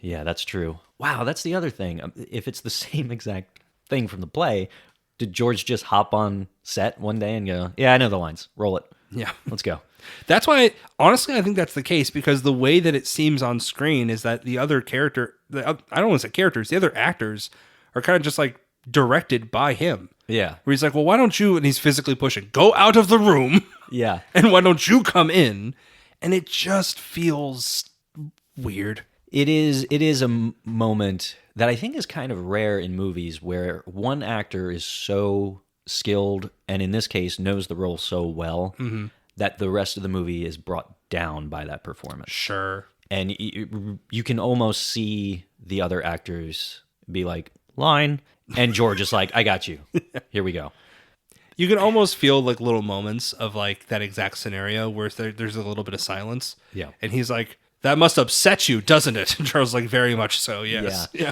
Yeah, that's true. Wow, that's the other thing. If it's the same exact thing from the play, did George just hop on set one day and go, yeah, I know the lines, roll it? Yeah. Let's go. That's why, honestly, I think that's the case, because the way that it seems on screen is that the other character, I don't want to say characters, the other actors are kind of just like directed by him. Yeah. Where he's like, well, why don't you, and he's physically pushing, go out of the room. Yeah. And why don't you come in? And it just feels weird. It is a moment that I think is kind of rare in movies where one actor is so skilled, and in this case knows the role so well, that the rest of the movie is brought down by that performance. Sure. And you can almost see the other actors be like, line, and George is like, I got you. Here we go. You can almost feel like little moments of like that exact scenario where there's a little bit of silence. Yeah. And he's like, that must upset you, doesn't it? And Charles like, very much so, yes. Yeah.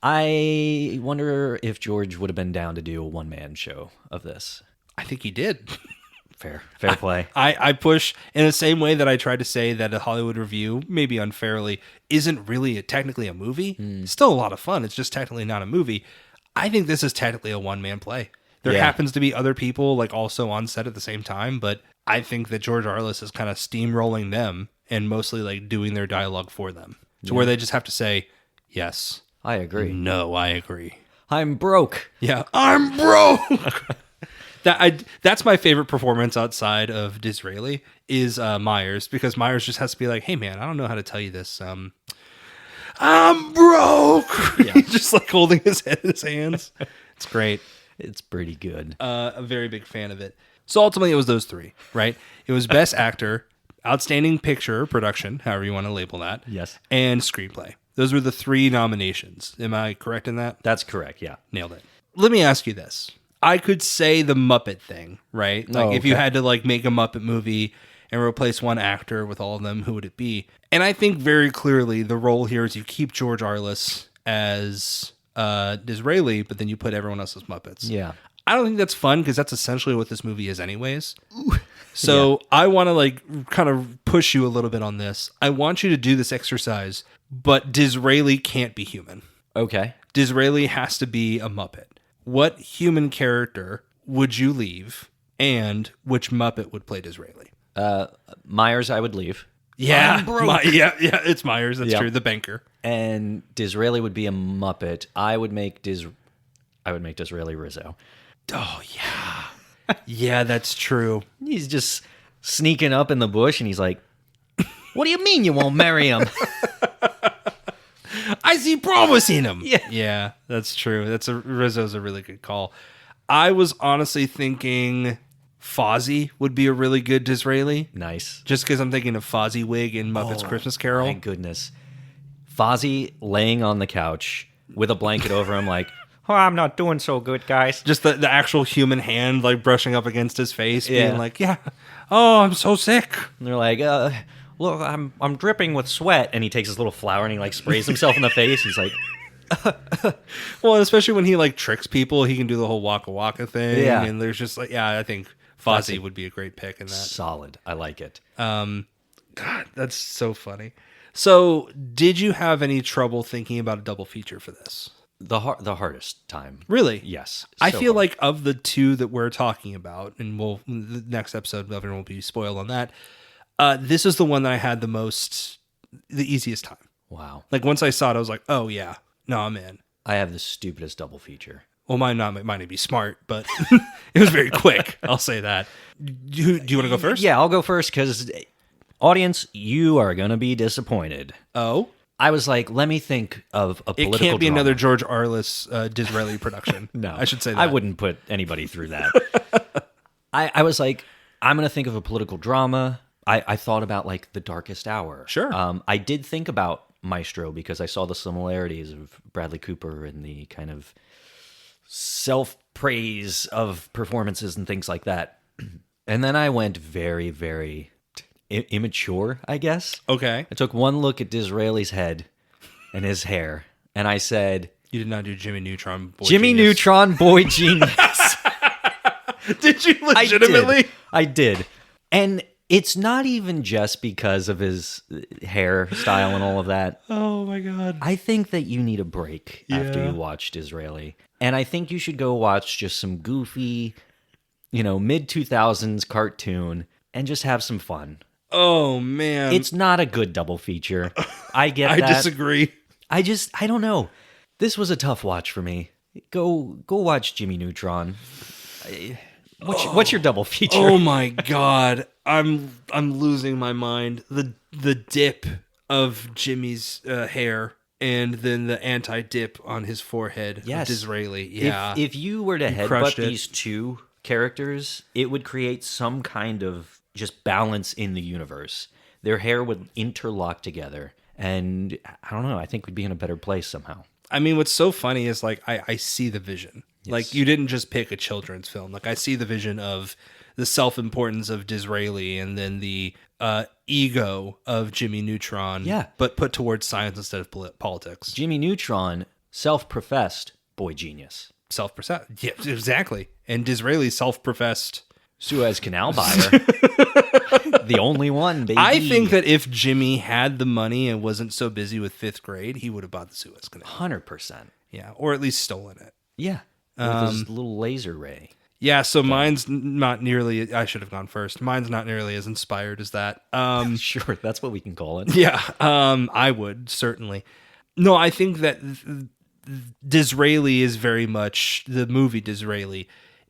I wonder if George would have been down to do a one-man show of this. I think he did. Fair play. I push in the same way that I tried to say that a Hollywood Review, maybe unfairly, isn't really technically a movie. Still a lot of fun. It's just technically not a movie. I think this is technically a one-man play. There happens to be other people like also on set at the same time, but I think that George Arl is kind of steamrolling them and mostly like doing their dialogue for them. To where they just have to say, yes. I agree. No, I agree. I'm broke. Yeah, I'm broke. That's my favorite performance outside of Disraeli is Myers, because Myers just has to be like, hey man, I don't know how to tell you this. I'm broke. Yeah. Just like holding his head in his hands. It's great. It's pretty good. A very big fan of it. So ultimately it was those three, right? It was Best Actor, Outstanding Picture, Production, however you want to label that. Yes. And Screenplay. Those were the three nominations. Am I correct in that? That's correct, yeah. Nailed it. Let me ask you this. I could say the Muppet thing, right? Like if you had to like make a Muppet movie and replace one actor with all of them, who would it be? And I think very clearly the role here is you keep George Arliss as Disraeli, but then you put everyone else as Muppets. Yeah. I don't think that's fun because that's essentially what this movie is anyways. So I want to like kind of push you a little bit on this. I want you to do this exercise, but Disraeli can't be human. Okay. Disraeli has to be a Muppet. What human character would you leave, and which Muppet would play Disraeli? Myers, I would leave. Yeah, it's Myers. That's true. The banker. And Disraeli would be a Muppet. I would make Disraeli Rizzo. Oh yeah, yeah, that's true. He's just sneaking up in the bush, and he's like, "What do you mean you won't marry him?" I see promise in him. Yeah, yeah, that's true. Rizzo's a really good call. I was honestly thinking Fozzie would be a really good Disraeli. Nice. Just because I'm thinking of Fozzie wig in Muppets Christmas Carol. My goodness. Fozzie laying on the couch with a blanket over him like, oh, I'm not doing so good, guys. Just the actual human hand like brushing up against his face, being like, yeah, oh, I'm so sick. And they're like, look, I'm dripping with sweat. And he takes his little flower and he like sprays himself in the face. He's like... Well, especially when he like tricks people, he can do the whole waka waka thing. Yeah. And there's just like, I think Fozzie would be a great pick in that. Solid. I like it. God, that's so funny. So, did you have any trouble thinking about a double feature for this? The hardest time. Really? Yes. I feel like of the two that we're talking about, and the next episode, everyone will be spoiled on that. This is the one that I had the easiest time. Wow. Like once I saw it, I was like, oh yeah, no, I'm in. I have the stupidest double feature. Well, might not be smart, but it was very quick. I'll say that. Do you want to go first? Yeah, I'll go first because, audience, you are going to be disappointed. Oh? I was like, let me think of a political It can't be drama. another George Arliss Disraeli production. No. I should say that. I wouldn't put anybody through that. I was like, I'm going to think of a political drama. I thought about like The Darkest Hour. Sure. I did think about Maestro because I saw the similarities of Bradley Cooper and the kind of self-praise of performances and things like that. And then I went very, very immature, I guess. Okay. I took one look at Disraeli's head and his hair, and I said... You did not do Jimmy Neutron Boy Jimmy Genius. Neutron Boy Genius. Did you legitimately? I did. And it's not even just because of his hairstyle and all of that. Oh my God. I think that you need a break after you watch Disraeli. And I think you should go watch just some goofy, mid-2000s cartoon and just have some fun. Oh, man. It's not a good double feature. I get I that. disagree. I don't know. This was a tough watch for me. Go watch Jimmy Neutron. What's your double feature? Oh my god, I'm losing my mind. The dip of Jimmy's hair, and then the anti-dip on his forehead. Yes, of Disraeli. Yeah. If you were to crushed headbutt it. these two characters, it would create some kind of just balance in the universe. Their hair would interlock together, and I don't know. I think we'd be in a better place somehow. I mean, what's so funny is like I see the vision. Yes. Like you didn't just pick a children's film. Like I see the vision of the self-importance of Disraeli, and then the ego of Jimmy Neutron. Yeah. But put towards science instead of politics. Jimmy Neutron, self-professed boy genius. Self-professed. Yeah, exactly. And Disraeli self-professed Suez Canal buyer. The only one, baby. I think that if Jimmy had the money and wasn't so busy with fifth grade, he would have bought the Suez Canal. 100%. Yeah, or at least stolen it. Yeah. With his little laser ray. Yeah, so mine's not nearly... I should have gone first. Mine's not nearly as inspired as that. Sure, that's what we can call it. Yeah, I would, certainly. No, I think that Disraeli is very much... The movie Disraeli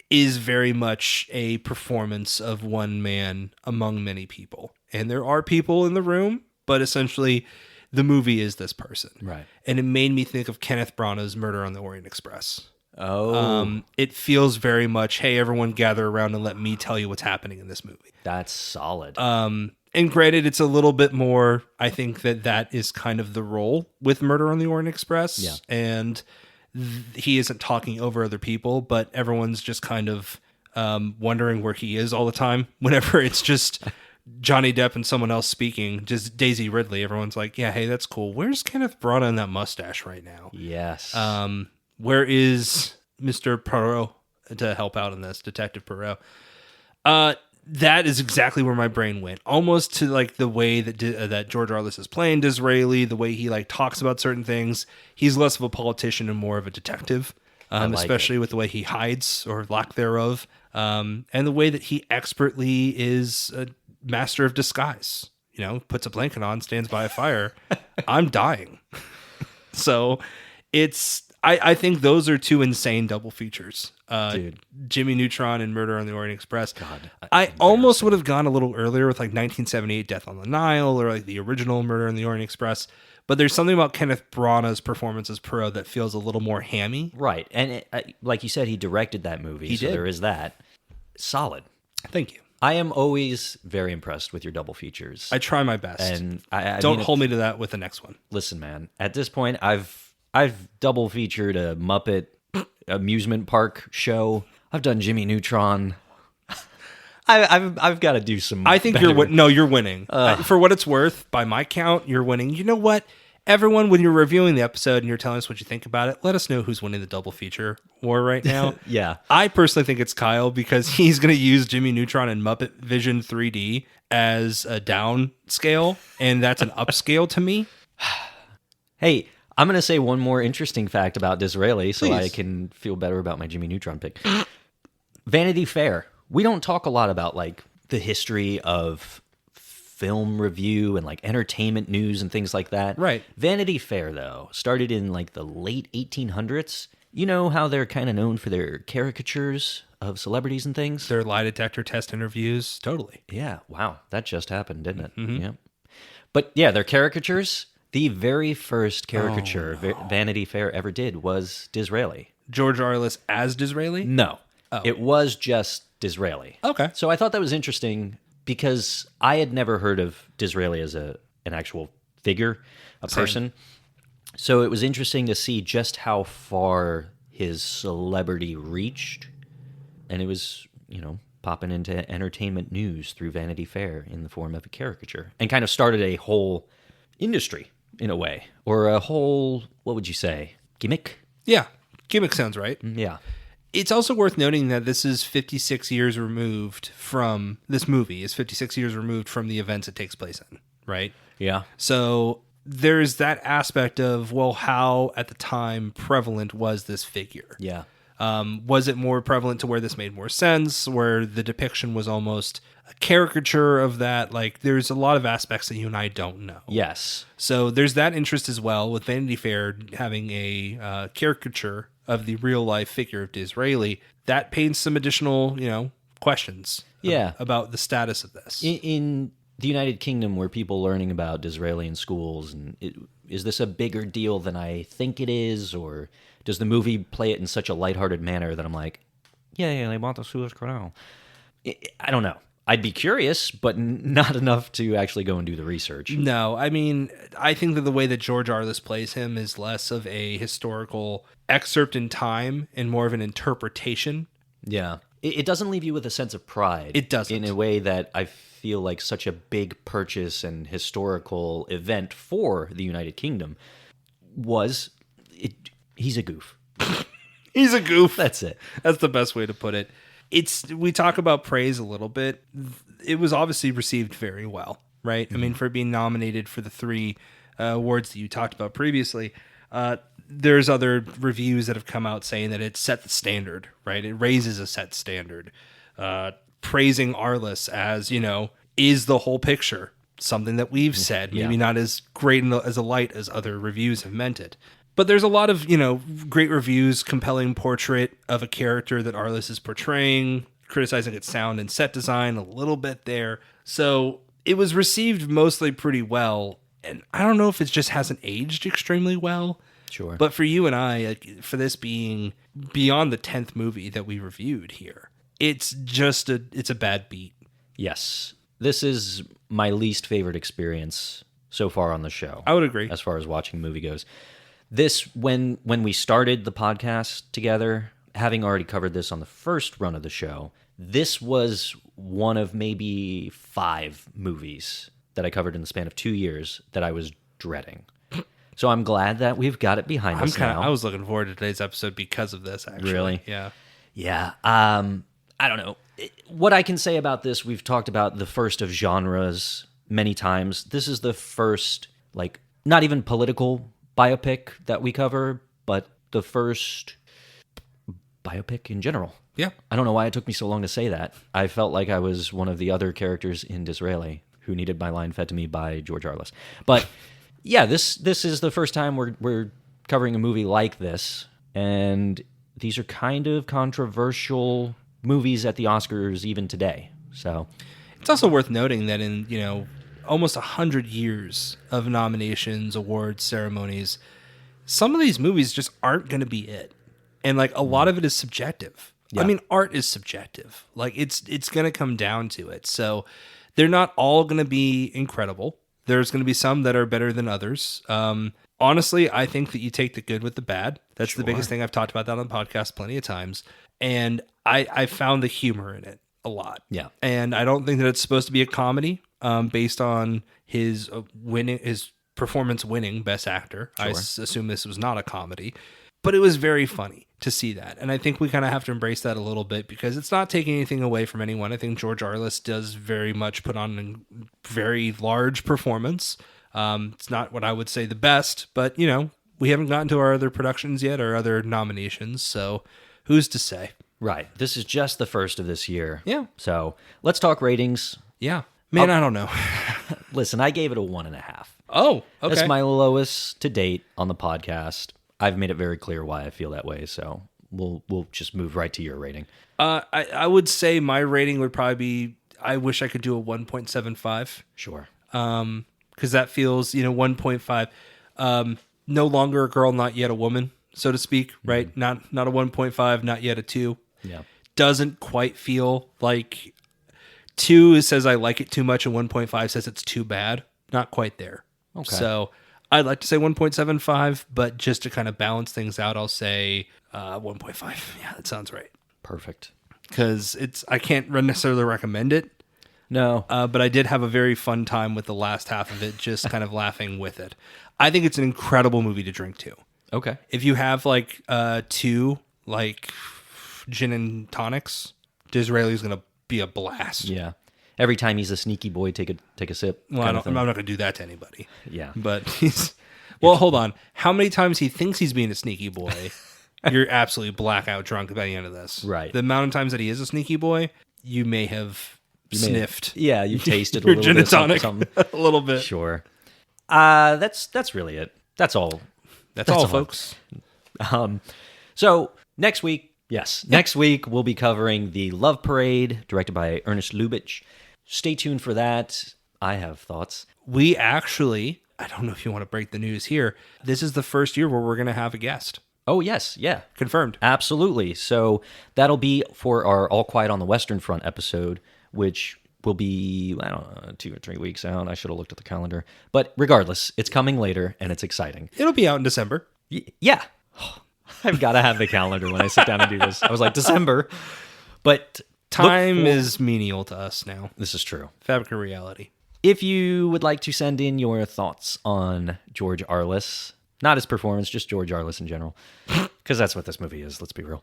is very much a performance of one man among many people. And there are people in the room, but essentially the movie is this person. Right. And it made me think of Kenneth Branagh's Murder on the Orient Express. Oh. It feels very much, hey, everyone gather around and let me tell you what's happening in this movie. That's solid. And granted, it's a little bit more, I think that is kind of the role with Murder on the Orient Express. Yeah. And he isn't talking over other people, but everyone's just kind of wondering where he is all the time. Whenever it's just Johnny Depp and someone else speaking, just Daisy Ridley, everyone's like, yeah, hey, that's cool. Where's Kenneth Branagh and that mustache right now? Yes. Where is Mr. Poirot to help out in this, Detective Poirot? That is exactly where my brain went. Almost to like the way that George Arl I is playing Disraeli, the way he like talks about certain things. He's less of a politician and more of a detective, especially with the way he hides or lack thereof, and the way that he expertly is a master of disguise. You know, puts a blanket on, stands by a fire. I'm dying. So it's... I think those are two insane double features. Dude. Jimmy Neutron and Murder on the Orient Express. God, I almost would have gone a little earlier with like 1978 Death on the Nile or like the original Murder on the Orient Express. But there's something about Kenneth Branagh's performance as Poirot that feels a little more hammy. Right. And like you said, he directed that movie. He did. There is that. Solid. Thank you. I am always very impressed with your double features. I try my best. And I Don't mean, hold me to that with the next one. Listen, man. At this point, I've double featured a Muppet amusement park show. I've done Jimmy Neutron. I've got to do some. I think better. you're winning. For what it's worth, by my count, you're winning. You know what? Everyone, when you're reviewing the episode and you're telling us what you think about it, let us know who's winning the double feature war right now. Yeah. I personally think it's Kyle because he's going to use Jimmy Neutron and Muppet Vision 3D as a down scale, and that's an upscale to me. Hey, I'm going to say one more interesting fact about Disraeli so Please. I can feel better about my Jimmy Neutron pick. Vanity Fair. We don't talk a lot about like the history of film review and like entertainment news and things like that. Right. Vanity Fair, though, started in like the late 1800s. You know how they're kind of known for their caricatures of celebrities and things? Their lie detector test interviews. Totally. Yeah. Wow. That just happened, didn't it? Mm-hmm. Yeah. But yeah, their caricatures. The very first caricature Vanity Fair ever did was Disraeli. George Arl I as Disraeli? No. It was just Disraeli. Okay. So I thought that was interesting because I had never heard of Disraeli as an actual figure, a person. So it was interesting to see just how far his celebrity reached. And it was, popping into entertainment news through Vanity Fair in the form of a caricature and kind of started a whole industry in a way, or a whole, what would you say, gimmick? Yeah. Gimmick sounds right. Yeah. It's also worth noting that this is 56 years removed from, this movie is 56 years removed from the events it takes place in, right? Yeah. So there's that aspect of, well, how at the time prevalent was this figure? Yeah. Was it more prevalent to where this made more sense, where the depiction was almost a caricature of that? Like, there's a lot of aspects that you and I don't know. Yes. So there's that interest as well, with Vanity Fair having a caricature of the real life figure of Disraeli. That paints some additional, questions about the status of this. In the United Kingdom, were people learning about Disraeli in schools, and is this a bigger deal than I think it is, or does the movie play it in such a lighthearted manner that I'm like, yeah, they bought the Suez Canal? I don't know. I'd be curious, but not enough to actually go and do the research. No, I mean, I think that the way that George Arl I plays him is less of a historical excerpt in time and more of an interpretation. Yeah. It doesn't leave you with a sense of pride. It doesn't. In a way that I feel like such a big purchase and historical event for the United Kingdom was. He's a goof. He's a goof. That's it. That's the best way to put it. We talk about praise a little bit. It was obviously received very well, right? Mm-hmm. I mean, for being nominated for the 3 awards that you talked about previously, there's other reviews that have come out saying that it set the standard, right? It raises a set standard. Praising Arliss as, is the whole picture. Something that we've said, maybe not as great as a light as other reviews have meant it. But there's a lot of, great reviews, compelling portrait of a character that Arliss is portraying, criticizing its sound and set design a little bit there. So it was received mostly pretty well. And I don't know if it just hasn't aged extremely well. Sure. But for you and I, for this being beyond the 10th movie that we reviewed here, it's a bad beat. Yes. This is my least favorite experience so far on the show. I would agree. As far as watching a movie goes. This, when we started the podcast together, having already covered this on the first run of the show, this was one of maybe 5 movies that I covered in the span of 2 years that I was dreading. So I'm glad that we've got it behind us now. I was looking forward to today's episode because of this, actually. Really? Yeah. Yeah. I don't know. What I can say about this, we've talked about the first of genres many times. This is the first, not even political biopic that we cover, but the first biopic in general. Yeah. I don't know why it took me so long to say that. I felt like I was one of the other characters in Disraeli who needed my line fed to me by George Arl I. But yeah, this is the first time we're covering a movie like this, and these are kind of controversial movies at the Oscars even today. So it's also worth noting that in, almost 100 years of nominations, awards, ceremonies, some of these movies just aren't going to be it. And a lot of it is subjective. Yeah. I mean, art is subjective. It's going to come down to it. So they're not all going to be incredible. There's going to be some that are better than others. Honestly, I think that you take the good with the bad. That's the biggest thing. I've talked about that on the podcast plenty of times. And I found the humor in it a lot. Yeah. And I don't think that it's supposed to be a comedy based on his performance winning Best Actor. Sure. I assume this was not a comedy. But it was very funny to see that. And I think we kind of have to embrace that a little bit because it's not taking anything away from anyone. I think George Arl I does very much put on a very large performance. It's not what I would say the best, but, we haven't gotten to our other productions yet or other nominations. So who's to say? Right. This is just the first of this year. Yeah. So let's talk ratings. Yeah. Man, I don't know. Listen, I gave it a 1.5. Oh, okay. That's my lowest to date on the podcast. I've made it very clear why I feel that way, so we'll just move right to your rating. I would say my rating would probably be, I wish I could do a 1.75. Sure. Because that feels, 1.5. No longer a girl, not yet a woman, so to speak, right? Mm-hmm. Not a 1.5, not yet a 2. Yeah. Doesn't quite feel like 2 says I like it too much and 1.5 says it's too bad. Not quite there. Okay. So I'd like to say 1.75, but just to kind of balance things out, I'll say 1.5. Yeah, that sounds right. Perfect. Because I can't necessarily recommend it. No. But I did have a very fun time with the last half of it, just kind of laughing with it. I think it's an incredible movie to drink to. Okay. If you have 2 gin and tonics, Disraeli's going to be a blast. Yeah. Every time he's a sneaky boy, take a sip. Well, I'm not going to do that to anybody. Yeah. But he's... Well, hold on. How many times he thinks he's being a sneaky boy, you're absolutely blackout drunk by the end of this. Right. The amount of times that he is a sneaky boy, you may have sniffed. You tasted a your little gin bit and tonic something. a little bit. Sure. That's really it. That's all. That's all, folks. So next week, next week we'll be covering The Love Parade, directed by Ernest Lubitsch. Stay tuned for that. I have thoughts. We actually, I don't know if you want to break the news here. This is the first year where we're going to have a guest. Oh, yes. Yeah. Confirmed. Absolutely. So that'll be for our All Quiet on the Western Front episode, which will be, I don't know, 2 or 3 weeks out. I should have looked at the calendar. But regardless, it's coming later, and it's exciting. It'll be out in December. Yeah. I've got to have the calendar when I sit down and do this. I was like, December. But time is menial to us now. This is true. Fabric of reality. If you would like to send in your thoughts on George Arl I, not his performance, just George Arl I in general, because that's what this movie is, let's be real.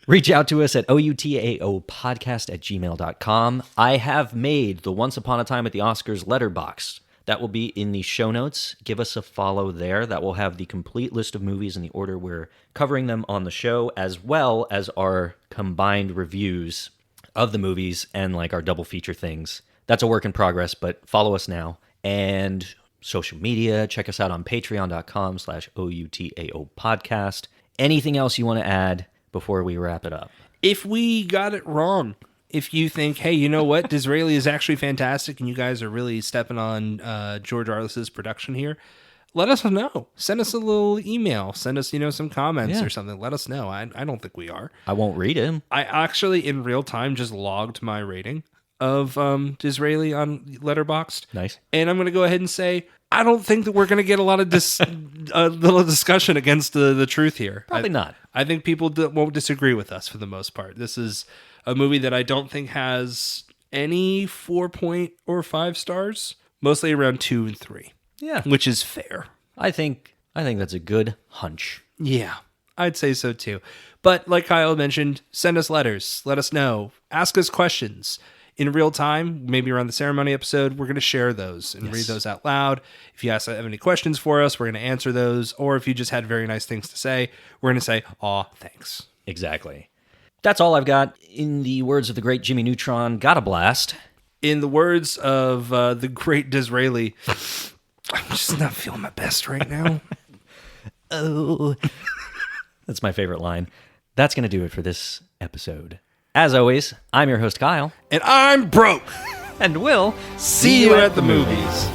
Reach out to us at outaopodcast@gmail.com. I have made the Once Upon a Time at the Oscars Letterboxd. That will be in the show notes. Give us a follow there. That will have the complete list of movies in the order we're covering them on the show, as well as our combined reviews of the movies and like our double feature things. That's a work in progress, but follow us now. And social media, check us out on patreon.com/OUTAO podcast. Anything else you want to add before we wrap it up? If we got it wrong, if you think, hey, you know what, Disraeli is actually fantastic and you guys are really stepping on George Arl I's production here, let us know. Send us a little email. Send us, some comments or something. Let us know. I don't think we are. I won't read him. I actually, in real time, just logged my rating of Disraeli on Letterboxd. Nice. And I'm going to go ahead and say, I don't think that we're going to get a lot of little discussion against the truth here. Probably not. I think people won't disagree with us for the most part. This is a movie that I don't think has any 4 or 5 stars, mostly around 2 and 3. Yeah. Which is fair. I think that's a good hunch. Yeah, I'd say so too. But like Kyle mentioned, send us letters. Let us know. Ask us questions. In real time, maybe around the ceremony episode, we're going to share those and read those out loud. If you have any questions for us, we're going to answer those. Or if you just had very nice things to say, we're going to say, aw, thanks. Exactly. That's all I've got. In the words of the great Jimmy Neutron, got a blast. In the words of the great Disraeli, I'm just not feeling my best right now. Oh. That's my favorite line. That's going to do it for this episode. As always, I'm your host, Kyle. And I'm broke. And we'll see you at the movies.